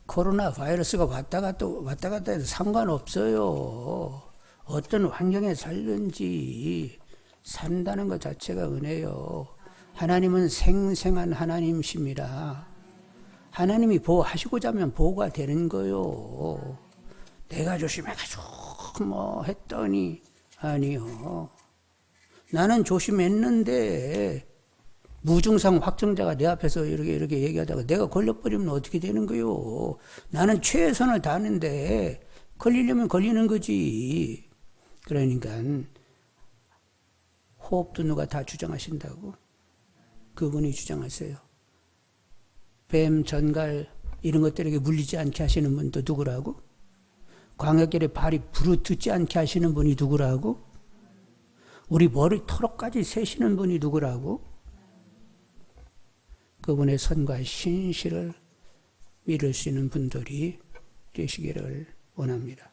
코로나 바이러스가 왔다 갔다 해도 상관없어요. 어떤 환경에 살든지 산다는 것 자체가 은혜요. 하나님은 생생한 하나님이십니다. 하나님이 보호하시고자 하면 보호가 되는 거요. 내가 조심해가지고 뭐 했더니 아니요. 나는 조심했는데 무증상 확정자가 내 앞에서 이렇게 얘기하다가 내가 걸려버리면 어떻게 되는 거요? 나는 최선을 다하는데 걸리려면 걸리는 거지. 그러니까 호흡도 누가 다 주장하신다고? 그분이 주장하세요. 뱀, 전갈 이런 것들에게 물리지 않게 하시는 분도 누구라고? 광야길에 발이 부르트지 않게 하시는 분이 누구라고? 우리 머리털까지 세시는 분이 누구라고? 그분의 선과 신실을 믿을 수 있는 분들이 되시기를 원합니다.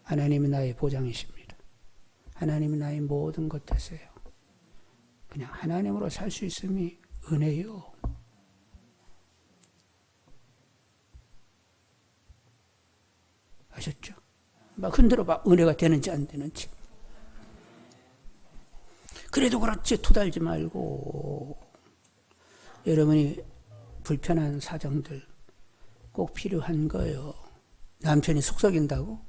하나님이 나의 보장이십니다. 하나님이 나의 모든 것 되세요. 그냥 하나님으로 살 수 있음이 은혜요. 아셨죠? 막 흔들어 봐. 은혜가 되는지 안 되는지. 그래도 그렇지 토달지 말고 여러분이 불편한 사정들 꼭 필요한 거요. 남편이 속썩인다고?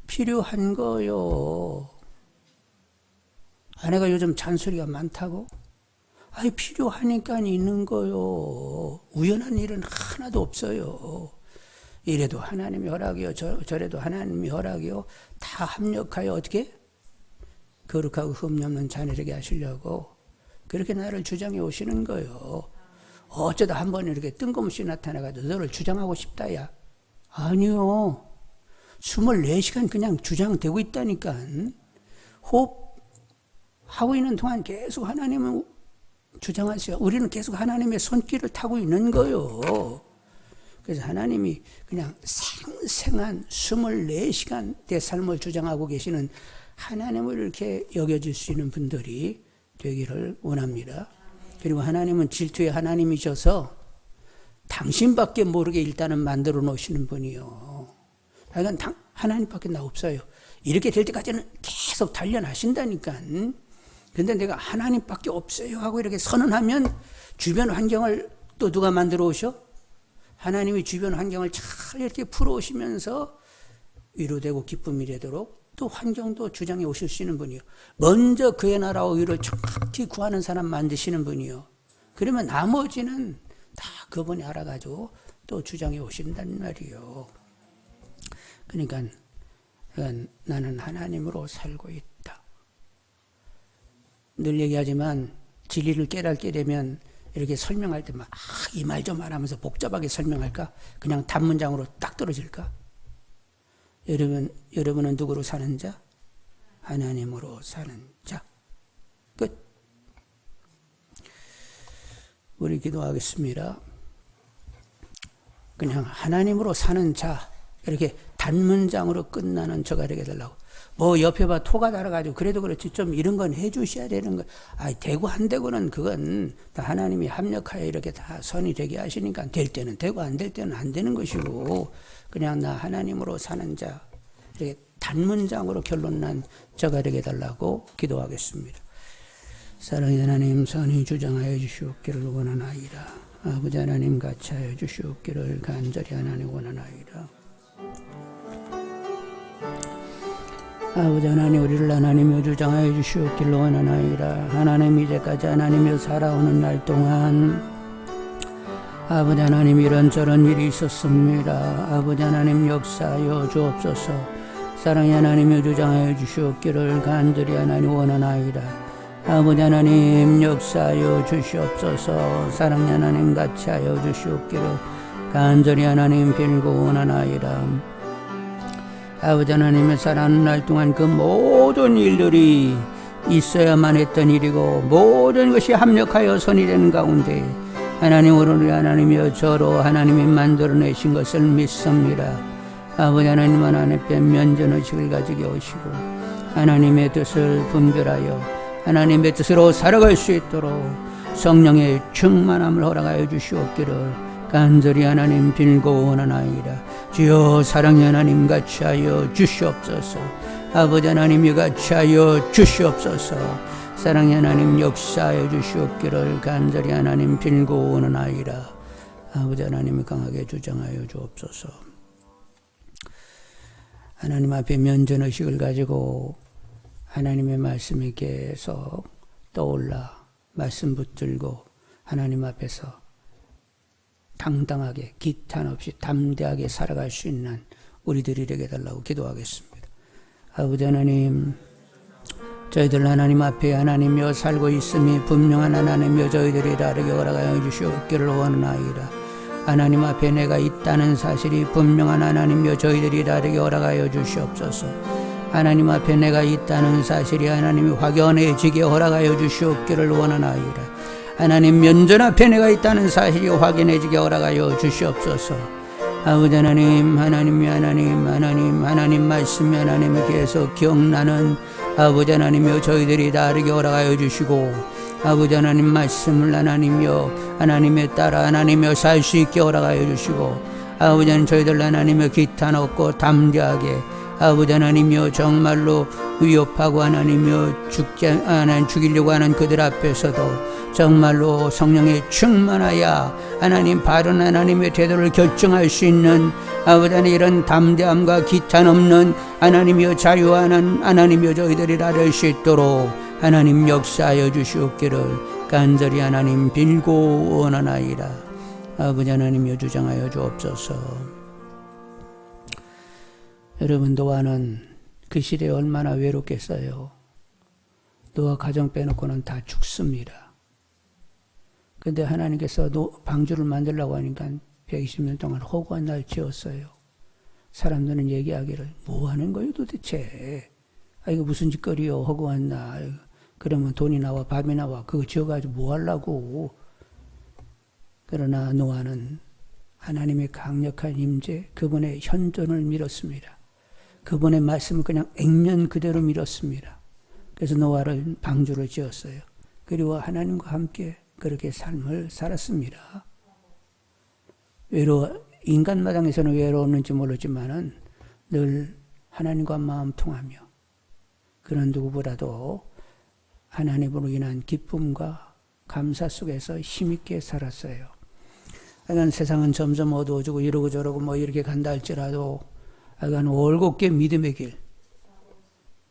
필요한 거요. 아내가 요즘 잔소리가 많다고? 아이 필요하니까 있는 거요. 우연한 일은 하나도 없어요. 이래도 하나님이 허락이요. 저래도 하나님이 허락이요. 다 합력하여 어떻게? 거룩하고 흠이 없는 자녀에게 하시려고 그렇게 나를 주장해 오시는 거요. 어쩌다 한 번 이렇게 뜬금없이 나타나가지고 너를 주장하고 싶다야. 아니요. 24시간 그냥 주장되고 있다니까. 호흡하고 있는 동안 계속 하나님은 주장하세요. 우리는 계속 하나님의 손길을 타고 있는 거요. 그래서 하나님이 그냥 생생한 24시간 내 삶을 주장하고 계시는 하나님을 이렇게 여겨질 수 있는 분들이 되기를 원합니다. 그리고 하나님은 질투의 하나님이셔서 당신밖에 모르게 일단은 만들어 놓으시는 분이요. 그러니까 하나님밖에 나 없어요. 이렇게 될 때까지는 계속 단련하신다니까. 그런데 내가 하나님밖에 없어요 하고 이렇게 선언하면 주변 환경을 또 누가 만들어 오셔? 하나님이 주변 환경을 잘 이렇게 풀어오시면서 위로되고 기쁨이 되도록 또 환경도 주장해 오실 수 있는 분이요. 먼저 그의 나라와 의를 정확히 구하는 사람 만드시는 분이요. 그러면 나머지는 다 그분이 알아가지고 또 주장해 오신단 말이요. 그러니까 나는 하나님으로 살고 있다. 늘 얘기하지만 진리를 깨닫게 되면 이렇게 설명할 때 막 이 말 저 말 하면서 복잡하게 설명할까? 그냥 단문장으로 딱 떨어질까? 여러분은 누구로 사는 자? 하나님으로 사는 자. 끝. 우리 기도하겠습니다. 그냥 하나님으로 사는 자 이렇게 단문장으로 끝나는 저가 되게 해달라고. 뭐 옆에 봐 토가 달아가지고 그래도 그렇지 좀 이런 건 해주셔야 되는 거. 되고 안 되고는 그건 다 하나님이 합력하여 이렇게 다 선이 되게 하시니까 될 때는 되고 안 될 때는 안 되는 것이고 그냥 나 하나님으로 사는 자 이렇게 단문장으로 결론난 저가 되게 해달라고 기도하겠습니다. 사랑의 하나님 선이 주장하여 주시옵기를 원하나이다. 아버지 하나님 같이 하여 주시옵기를 간절히 하나님 원하나이다. 아버지 하나님 우리를 하나님여 주장하여 주시옵기를 원하나이다. 하나님 이제까지 하나님여 살아오는 날 동안 아버지 하나님 이런저런 일이 있었습니다. 아버지 하나님 역사하여 주옵소서. 사랑의 하나님여 주장하여 주시옵기를 간절히 하나님 원하나이다. 아버지 하나님 역사하여 주시옵소서. 사랑의 하나님 같이 하여 주시옵기를 간절히 하나님 빌고 원하나이다. 아버지 하나님의 살아가는 날 동안 그 모든 일들이 있어야만 했던 일이고 모든 것이 합력하여 선이 되는 가운데 하나님으로 우리 하나님이여 저로 하나님이 만들어내신 것을 믿습니다. 아버지 하나님 하나님께 면전의식을 가지게 오시고 하나님의 뜻을 분별하여 하나님의 뜻으로 살아갈 수 있도록 성령의 충만함을 허락하여 주시옵기를 간절히 하나님 빌고 원하나이다. 주여 사랑의 하나님 같이 하여 주시옵소서. 아버지 하나님 같이 하여 주시옵소서. 사랑의 하나님 역사하여 주시옵기를 간절히 하나님 빌고 원하나이다. 아버지 하나님이 강하게 주장하여 주옵소서. 하나님 앞에 면전의식을 가지고 하나님의 말씀이 계속 떠올라 말씀 붙들고 하나님 앞에서 당당하게 기탄 없이 담대하게 살아갈 수 있는 우리들이 되게 달라고 기도하겠습니다. 아버지 하나님, 저희들 하나님 앞에 하나님이여 살고 있음이 분명한 하나님이여 저희들이 다르게 허락하여 주시옵기를 원하나이다. 하나님 앞에 내가 있다는 사실이 분명한 하나님이여 저희들이 다르게 허락하여 주시옵소서. 하나님 앞에 내가 있다는 사실이 하나님이 확연해지게 허락하여 주시옵기를 원하나이다. 하나님 면전 앞에 내가 있다는 사실이 확연해지게 허락하여 주시옵소서. 아버지 하나님, 하나님 말씀이 하나님이 계속 기억나는 아버지 하나님이여 저희들이 다르게 허락하여 주시고 아버지 하나님 말씀을 하나님이여 하나님에 따라 하나님이여 살 수 있게 허락하여 주시고 아버지 하나님 저희들 하나님이여 기탄 없고 담대하게 아버지 하나님이여 정말로 위협하고 하나님이여 죽이려고 하는 그들 앞에서도 정말로 성령에 충만하여 하나님 바른 하나님의 태도를 결정할 수 있는 아버지 하나님 이런 담대함과 기탄 없는 하나님이여 자유하는 하나님이여 저희들이 나를 수 있도록 하나님 역사하여 주시옵기를 간절히 하나님 빌고 원하나이다. 아버지 하나님이여 주장하여 주옵소서. 여러분 노아는 그 시대에 얼마나 외롭겠어요. 노아 가정 빼놓고는 다 죽습니다. 그런데 하나님께서 방주를 만들려고 하니까 120년 동안 허구한 날 지었어요. 사람들은 얘기하기를 뭐 하는 거예요 도대체. 이거 무슨 짓거리요 허구한 날. 그러면 돈이 나와 밥이 나와 그거 지어가지고 뭐 하려고. 그러나 노아는 하나님의 강력한 임재 그분의 현존을 믿었습니다. 그분의 말씀을 그냥 액면 그대로 믿었습니다. 그래서 노아를 방주를 지었어요. 그리고 하나님과 함께 그렇게 삶을 살았습니다. 인간 마당에서는 외로웠는지 모르지만은 늘 하나님과 마음 통하며 그런 누구보다도 하나님으로 인한 기쁨과 감사 속에서 힘있게 살았어요. 하여간 세상은 점점 어두워지고 이러고 저러고 뭐 이렇게 간다 할지라도 하여간 올곧게 믿음의 길,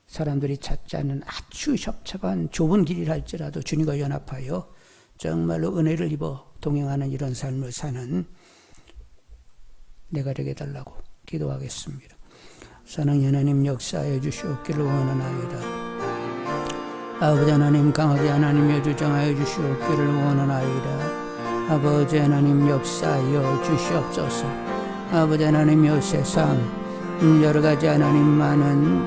사람들이 찾지 않는 아주 협착한 좁은 길이라 할지라도 주님과 연합하여 정말로 은혜를 입어 동행하는 이런 삶을 사는 내가 되게 해달라고 기도하겠습니다. 사랑의 하나님 역사해 주시옵기를 원하나이다. 아버지 하나님 강하게 하나님여 주장하여 주시옵기를 원하나이다. 아버지 하나님 역사하여 주시옵소서. 아버지 하나님여 세상 여러 가지 하나님 많은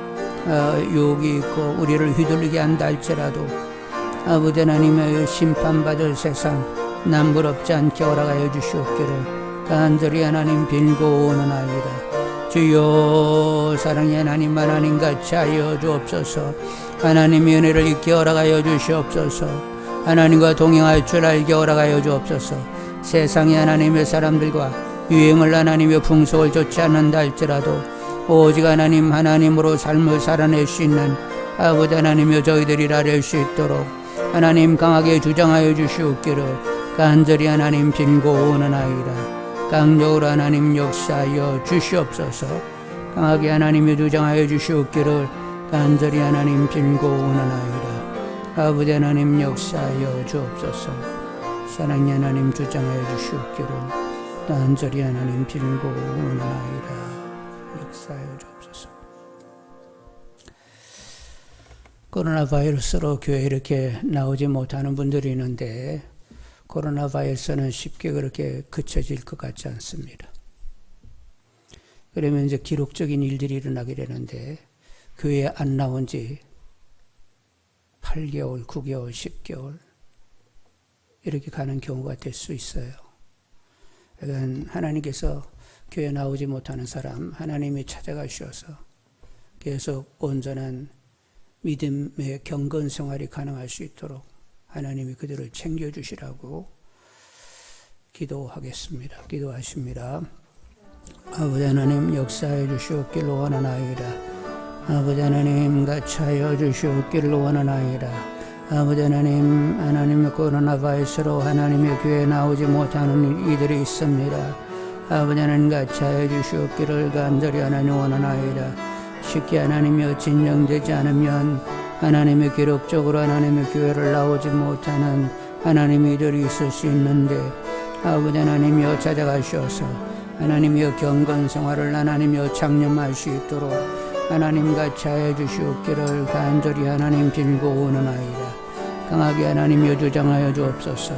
유혹이 있고 우리를 휘둘리게 한다 할지라도 아버지 하나님의 심판받을 세상 남부럽지 않게 허락하여 주시옵기를 간절히 하나님 빌고 원하나이다. 주여 사랑의 하나님 같이 하여 주옵소서. 하나님의 은혜를 잊게 허락하여 주시옵소서. 하나님과 동행할 줄 알게 허락하여 주옵소서. 세상의 하나님의 사람들과 유행을 하나님의 풍속을 좇지 않는다 할지라도 오직 하나님으로 삶을 살아낼 수 있는 아버지 하나님여 저희들이라 될 수 있도록 하나님 강하게 주장하여 주시옵기를 간절히 하나님 빌고 원하나이다. 강력으로 하나님 역사하여 주시옵소서. 강하게 하나님여 주장하여 주시옵기를 간절히 하나님 빌고 원하나이다. 아버지 하나님 역사하여 주옵소서. 사랑의 하나님 주장하여 주시옵기를 간절히 하나님 빌고 원하나이다. 역사하여 주옵소서. 코로나 바이러스로 교회에 이렇게 나오지 못하는 분들이 있는데 코로나 바이러스는 쉽게 그렇게 그쳐질 것 같지 않습니다. 그러면 이제 기록적인 일들이 일어나게 되는데 교회에 안 나온 지 8개월, 9개월, 10개월 이렇게 가는 경우가 될 수 있어요. 그러니까 하나님께서 교회 나오지 못하는 사람 하나님이 찾아가셔서 계속 온전한 믿음의 경건 생활이 가능할 수 있도록 하나님이 그들을 챙겨주시라고 기도하겠습니다. 기도하십니다. 아버지 하나님 역사해 주시옵기를 원하나이다. 아버지 하나님 같이 하여 주시옵기를 원하나이다. 아버지 하나님, 하나님의 코로나 바이러스로 하나님의 교회에 나오지 못하는 이들이 있습니다. 아버지 하나님 같이 하여 주시옵기를 간절히 하나님 원하나이다. 쉽게 하나님이여 진정되지 않으면 하나님의 기록적으로 하나님의 교회를 나오지 못하는 하나님의 이들이 있을 수 있는데 아버지 하나님이여 찾아가셔서 하나님이여 경건 생활을 하나님이여 창념할 수 있도록 하나님 같이 하여 주시옵기를 간절히 하나님 빌고오는 아이다. 강하게 하나님이여 주장하여 주옵소서.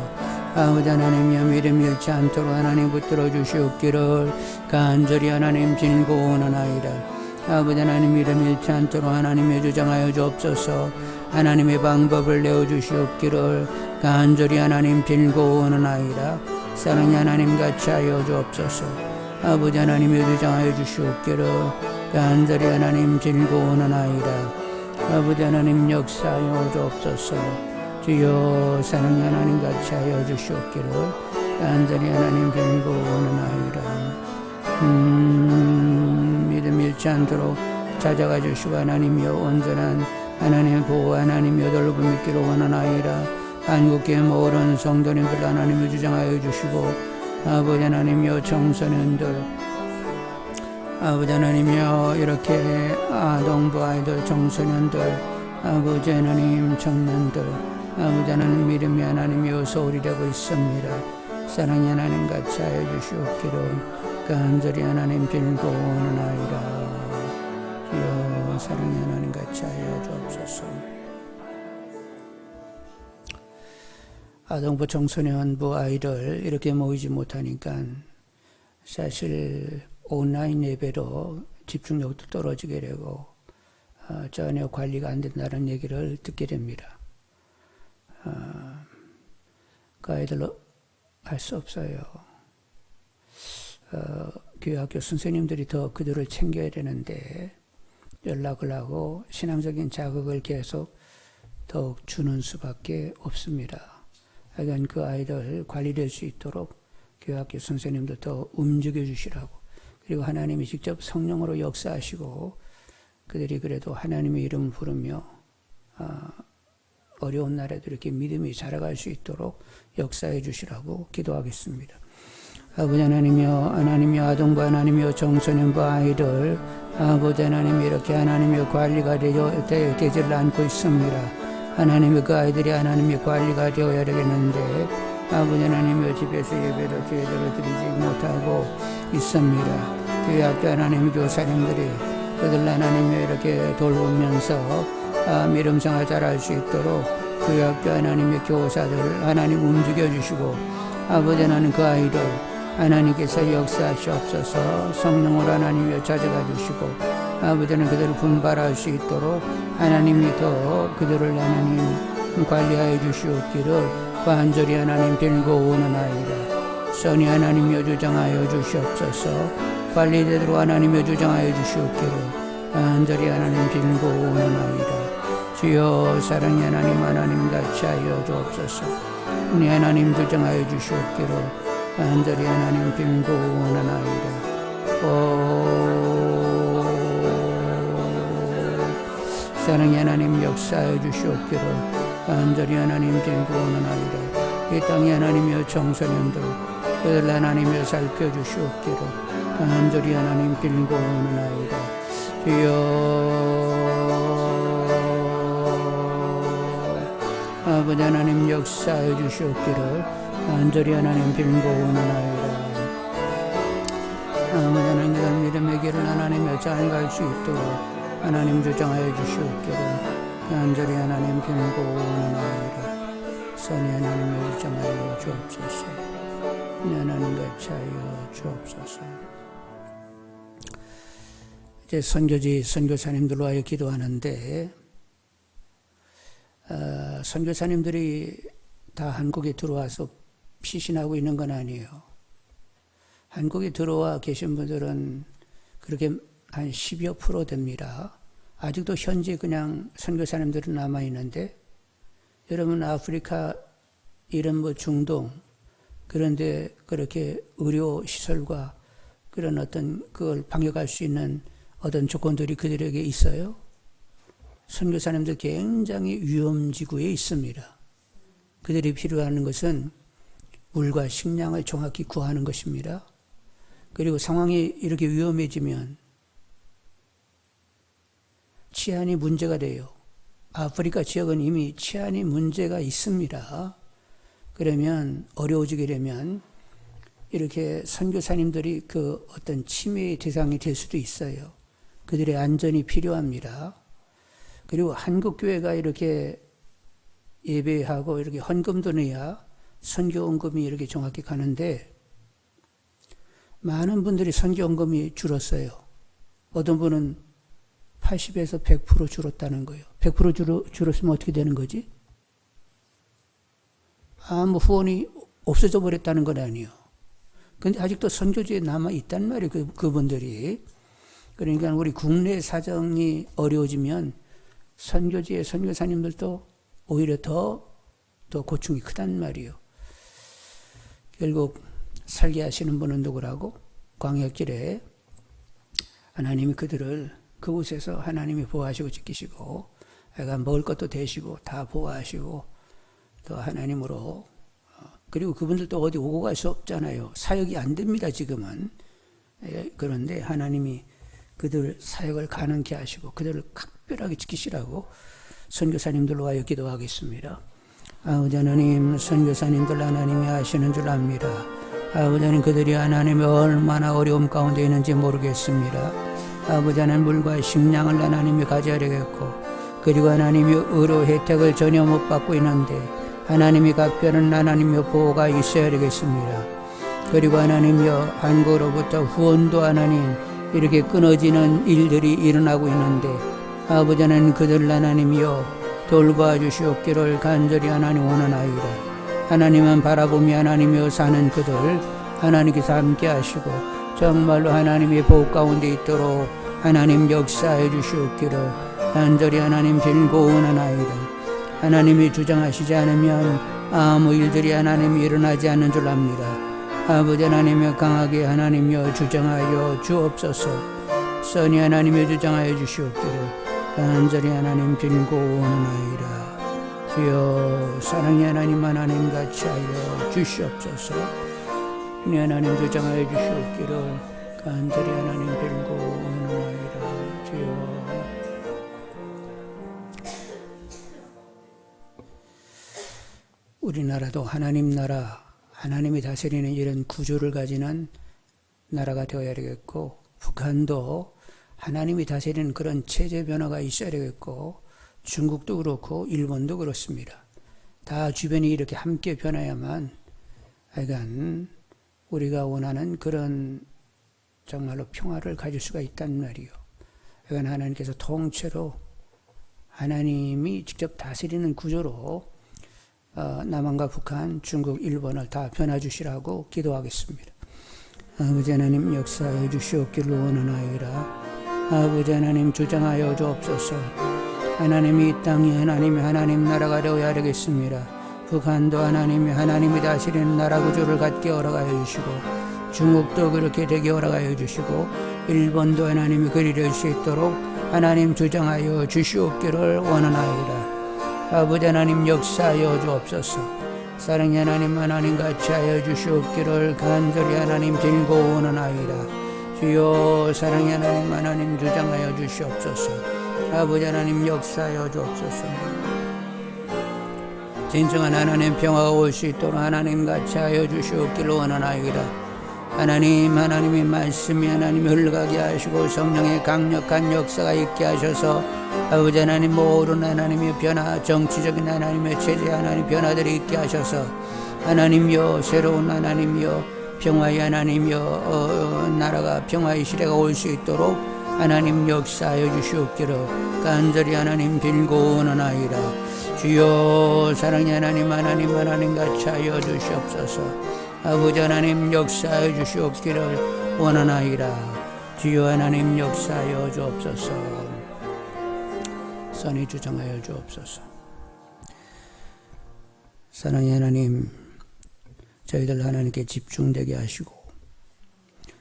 아버지 하나님이여 믿음 잃지 않도록 하나님 붙들어 주시옵기를 간절히 하나님 빌고오는 아이다. 아버지 하나님 믿음 잃지 않도록 하나님이여 주장하여 주옵소서. 하나님의 방법을 내어주시옵기를 간절히 하나님 빌고오는 아이다. 사랑의 하나님 같이 하여 주옵소서. 아버지 하나님이여 주장하여 주시옵기를 간절히 하나님 빌고오는 아이다. 아버지 하나님 역사하여 주옵소서. 주여 사랑의 하나님 같이 하여 주시옵기를 간절히 하나님 빌고오는 아이다. 믿음 잃지 않도록 찾아가 주시고 하나님이여 온전한 하나님의 보호 하나님이여 돌봄 있기를 원하나이다. 한국교회 모든 성도님들 하나님을 주장하여 주시고 아버지 하나님이여 청소년들 아버지 하나님이여 이렇게 아동부 아이들 청소년들 아버지 하나님 청년들 아버지 하나님 믿음이 하나님이여 소홀히 되고 있습니다. 사랑의 하나님 같이 하여 주시옵기를 간절히 하나님 빌고오는 아이라. 주여 사랑의 하나님 같이 하여 주옵소서. 아동부 청소년부 아이들 이렇게 모이지 못하니까 사실 온라인 예배로 집중력도 떨어지게 되고 전혀 관리가 안 된다는 얘기를 듣게 됩니다. 그 아이들로 할 수 없어요. 교회 학교 선생님들이 더 그들을 챙겨야 되는데 연락을 하고 신앙적인 자극을 계속 더욱 주는 수밖에 없습니다. 하여간 그 아이들 관리될 수 있도록 교회 학교 선생님들 더 움직여 주시라고, 그리고 하나님이 직접 성령으로 역사하시고 그들이 그래도 하나님의 이름을 부르며 어려운 날에도 이렇게 믿음이 자라갈 수 있도록 역사해 주시라고 기도하겠습니다. 아버지 하나님이여 아동부 하나님이여 청소년부 아이들 아버지 하나님 이렇게 하나님의 관리가 되지를 않고 있습니다. 하나님의 그 아이들이 하나님의 관리가 되어야 되겠는데 아버지 하나님이여 집에서 예배를 제대로 드리지 못하고 있습니다. 교회 학교 하나님의 교사님들이 그들 하나님이여 이렇게 돌보면서 믿음생활 잘할 수 있도록 교회 학교 하나님의 교사들 하나님 움직여 주시고 아버지 하나님 그 아이들 하나님께서 역사하시옵소서. 성령으로 하나님이여 찾아가 주시고 아버지는 그들을 분발할 수 있도록 하나님이 더 그들을 하나님 관리하여 주시옵기를 간절히 하나님 빌고 오는 아이라. 선이 하나님이여 주장하여 주시옵소서. 관리되도록 하나님이여 주장하여 주시옵기를 간절히 하나님 빌고 오는 아이라. 주여 사랑의 하나님 같이 하여 주옵소서. 우리 하나님 주장하여 주시옵기를 간절히 하나님 빌고 원하나이다. 사랑의 하나님 역사해 주시옵기를 간절히 하나님 빌고 원하나이다. 이 땅의 하나님이여 청소년들 그들 하나님이여 살펴주시옵기를 간절히 하나님 빌고 원하나이다. 주여 아버지 하나님 역사해 주시옵기를 간절히 하나님 빌고 원하나이다. 아버지 하나님 그들 믿음의 길을 하나님의 잘 갈 수 있도록 하나님 주장하여 주시옵기를 간절히 하나님 빌고 원하나이다. 선이 하나님의 주장하여 주옵소서. 하나님 같이 하여 주옵소서. 이제 선교지 선교사님들로 하여 기도하는데 선교사님들이 다 한국에 들어와서 피신하고 있는 건 아니에요. 한국에 들어와 계신 분들은 그렇게 한 10여 프로 됩니다. 아직도 현재 그냥 선교사님들은 남아있는데, 여러분 아프리카 이런 뭐 중동 그런데 그렇게 의료 시설과 그런 어떤 그걸 방역할 수 있는 어떤 조건들이 그들에게 있어요? 선교사님들 굉장히 위험지구에 있습니다. 그들이 필요한 것은 물과 식량을 정확히 구하는 것입니다. 그리고 상황이 이렇게 위험해지면 치안이 문제가 돼요. 아프리카 지역은 이미 치안이 문제가 있습니다. 그러면 어려워지게 되면 이렇게 선교사님들이 그 어떤 침해의 대상이 될 수도 있어요. 그들의 안전이 필요합니다. 그리고 한국교회가 이렇게 예배하고 이렇게 헌금도 내야 선교헌금이 이렇게 정확히 가는데, 많은 분들이 선교헌금이 줄었어요. 어떤 분은 80에서 100% 줄었다는 거예요. 100% 줄었으면 어떻게 되는 거지? 아무 후원이 없어져 버렸다는 건 아니에요. 근데 아직도 선교지에 남아 있단 말이에요. 그분들이. 그러니까 우리 국내 사정이 어려워지면 선교지의 선교사님들도 오히려 더 고충이 크단 말이에요. 결국 살게 하시는 분은 누구라고? 광야길에 하나님이 그들을 그곳에서 하나님이 보호하시고 지키시고, 약간 먹을 것도 되시고 다 보호하시고 또 하나님으로, 그리고 그분들도 어디 오고 갈 수 없잖아요. 사역이 안 됩니다 지금은. 그런데 하나님이 그들 사역을 가능케 하시고 그들을 각별하게 지키시라고 선교사님들로 하여 기도하겠습니다. 아버지 하나님, 선교사님들 하나님이 아시는 줄 압니다. 아버지 하나님, 그들이 하나님이 얼마나 어려움 가운데 있는지 모르겠습니다. 아버지 하나님, 물과 식량을 하나님이 가져야겠고, 그리고 하나님이 의료 혜택을 전혀 못 받고 있는데 하나님이 각별한 하나님의 보호가 있어야 되겠습니다. 그리고 하나님이여, 한국으로부터 후원도 하나님 이렇게 끊어지는 일들이 일어나고 있는데, 아버지 하나님, 그들 하나님이여 돌봐 주시옵기를 간절히 하나님 원하나이다. 하나님만 바라보며 하나님이여 사는 그들 하나님께서 함께 하시고 정말로 하나님의 복 가운데 있도록 하나님 역사해 주시옵기를 간절히 하나님 빌고 원하나이다. 하나님이 주장하시지 않으면 아무 일들이 하나님이 일어나지 않는 줄 압니다. 아버지 하나님이여 강하게 하나님이여 주장하여 주옵소서. 선이 하나님이여 주장하여 주시옵기를 간절히 하나님 빌고 원하나이다. 주여 사랑의 하나님, 하나님 같이 하여 주시옵소서. 이 하나님 주장하여 주시옵기를 간절히 하나님 빌고 원하나이다. 주여 우리나라도 하나님 나라, 하나님이 다스리는 이런 구조를 가지는 나라가 되어야 되겠고, 북한도 하나님이 다스리는 그런 체제 변화가 있어야 되겠고, 중국도 그렇고 일본도 그렇습니다. 다 주변이 이렇게 함께 변해야만 하여간 우리가 원하는 그런 정말로 평화를 가질 수가 있단 말이요. 하여간 하나님께서 통째로 하나님이 직접 다스리는 구조로 남한과 북한, 중국, 일본을 다 변화주시라고 기도하겠습니다. 아버지 하나님 역사해 주시옵기를 원하나이다. 아버지 하나님 주장하여 주옵소서. 하나님이 이 땅이 하나님 나라가 되어야 되겠습니다. 북한도 하나님이 다스리는 나라 구조를 갖게 허락하여 주시고, 중국도 그렇게 되게 허락하여 주시고, 일본도 하나님이 그리 될 수 있도록 하나님 주장하여 주시옵기를 원하나이다. 아버지 하나님 역사하여 주옵소서. 사랑의 하나님 같이 하여 주시옵기를 간절히 하나님 빌고 원하나이다. 주여 사랑의 하나님 주장하여 주시옵소서. 아버지 하나님 역사하여 주옵소서. 진정한 하나님 평화가 올 수 있도록 하나님 같이 하여 주시옵기를 원하나이다. 하나님의 말씀이 하나님이 흘러가게 하시고 성령의 강력한 역사가 있게 하셔서 아버지 하나님 모든 하나님의 변화, 정치적인 하나님의 체제 하나님 변화들이 있게 하셔서 하나님이여 새로운 하나님이여 평화의 하나님이여 나라가 평화의 시대가 올 수 있도록 하나님 역사하여 주시옵기를 간절히 하나님 빌고 원하나이다. 주여 사랑의 하나님 하나님 같이 하여 주시옵소서. 아버지 하나님 역사하여 주시옵기를 원하나이다. 주여 하나님 역사하여 주옵소서. 선이 주정하여 주옵소서. 사랑의 하나님, 저희들 하나님께 집중되게 하시고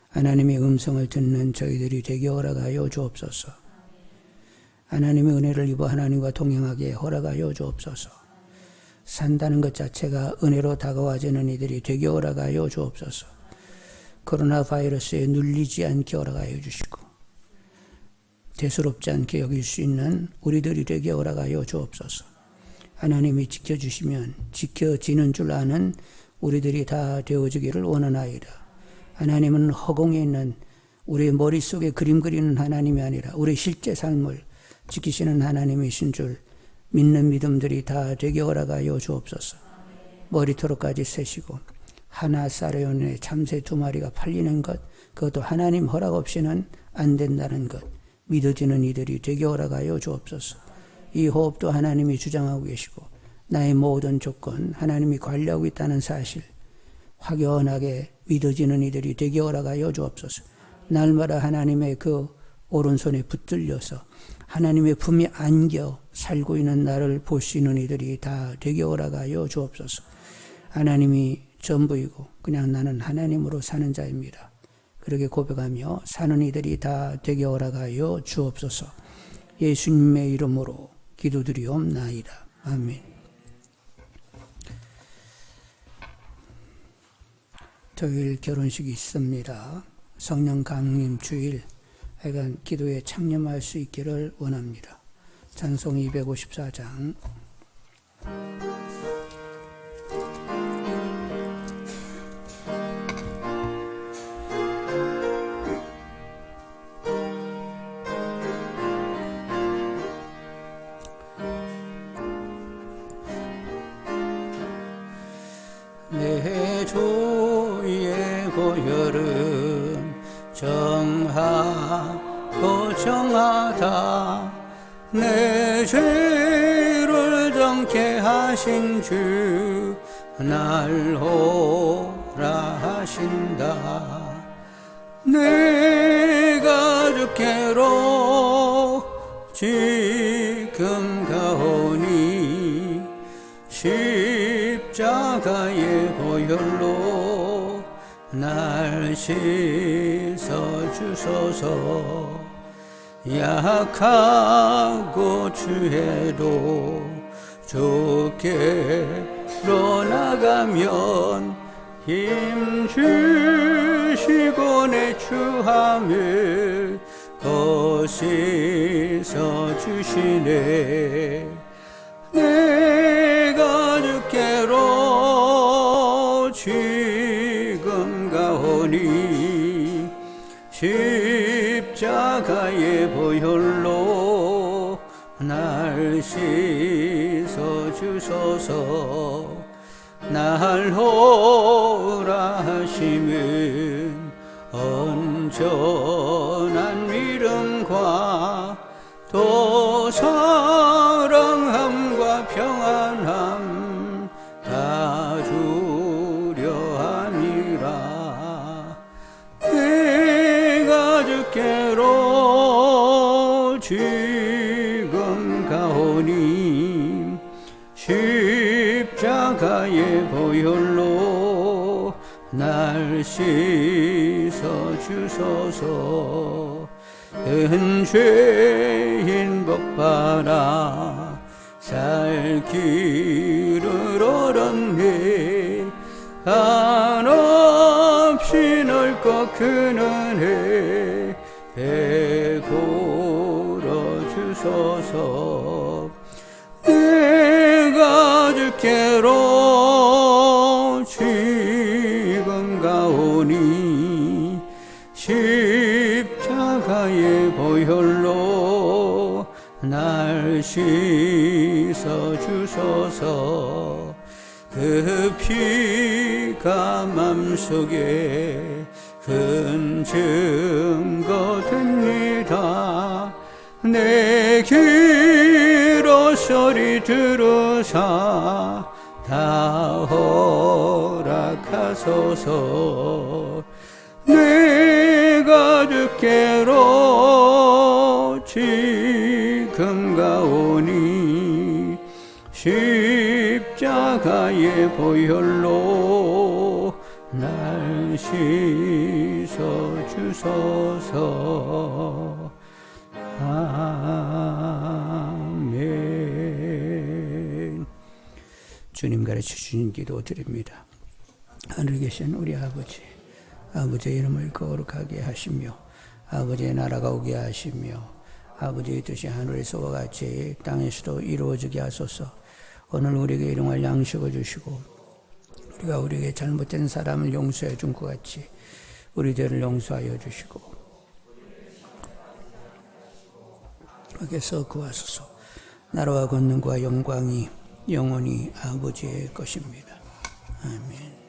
하나님의 음성을 듣는 저희들이 되게 허락하여 주옵소서. 하나님의 은혜를 입어 하나님과 동행하게 허락하여 주옵소서. 산다는 것 자체가 은혜로 다가와지는 이들이 되게 허락하여 주옵소서. 코로나 바이러스에 눌리지 않게 허락하여 주시고 대수롭지 않게 여길 수 있는 우리들이 되게 허락하여 주옵소서. 하나님이 지켜주시면 지켜지는 줄 아는 우리들이 다 되어지기를 원하나이다. 하나님은 허공에 있는 우리의 머릿속에 그림 그리는 하나님이 아니라 우리의 실제 삶을 지키시는 하나님이신 줄 믿는 믿음들이 다 되게 허락하여 주옵소서. 머리털까지 세시고 하나 쌀에온에 참새 2마리가 팔리는 것, 그것도 하나님 허락 없이는 안 된다는 것 믿어지는 이들이 되게 허락하여 주옵소서. 이 호흡도 하나님이 주장하고 계시고 나의 모든 조건 하나님이 관리하고 있다는 사실 확연하게 믿어지는 이들이 되게 허락하여 주옵소서. 날마다 하나님의 그 오른손에 붙들려서 하나님의 품에 안겨 살고 있는 나를 볼 수 있는 이들이 다 되게 허락하여 주옵소서. 하나님이 전부이고 그냥 나는 하나님으로 사는 자입니다. 그렇게 고백하며 사는 이들이 다 되게 허락하여 주옵소서. 예수님의 이름으로 기도드리옵나이다. 아멘. 토요일 결혼식이 있습니다. 성령 강림 주일 하여간 기도에 참여할 수 있기를 원합니다. 찬송 254장. 내 주의 보혈은 정하고 정하다. 내 죄를 정케 하신 주 날 호라 하신다. 내가 주께로 지금 가오니 십자가의 보혈로 날 씻어 주소서. 약하고 주해도 주께로 나가면 힘 주시고 내 추함을 더 씻어 주시네. 내가 주께로 지금 가오니 십자가의 보혈로 날 씻어 주소서. 날 호라 하심은 온전한 믿음과 또 사랑함과 평안함 다 주려 함이라. 내가 주께로 지금 가오니 십자가의 보혈로 날 씻어 주소서. 은죄인 복받아 살 길을 얻었네. 한없이 넓고 큰 은혜 베풀어 주소서. 내가 주께로 지금 가오니 십자가의 보혈로 날 씻어 주소서. 그 피가 맘속에 큰 증거 됩니다. 내 기로 소리 들으사 다 허락하소서. 내가 주께로 지금 가오니 십자가의 보혈로 날 씻어 주소서. 아멘. 주님 가르쳐 주신 기도 드립니다. 하늘에 계신 우리 아버지, 아버지의 이름을 거룩하게 하시며 아버지의 나라가 오게 하시며 아버지의 뜻이 하늘에서와 같이 땅에서도 이루어지게 하소서. 오늘 우리에게 일용할 양식을 주시고 우리가 우리에게 잘못된 사람을 용서해 준 것 같이 우리 죄를 용서하여 주시고 에게서 구하소서. 나라와 권능과 영광이 영원히 아버지의 것입니다. 아멘.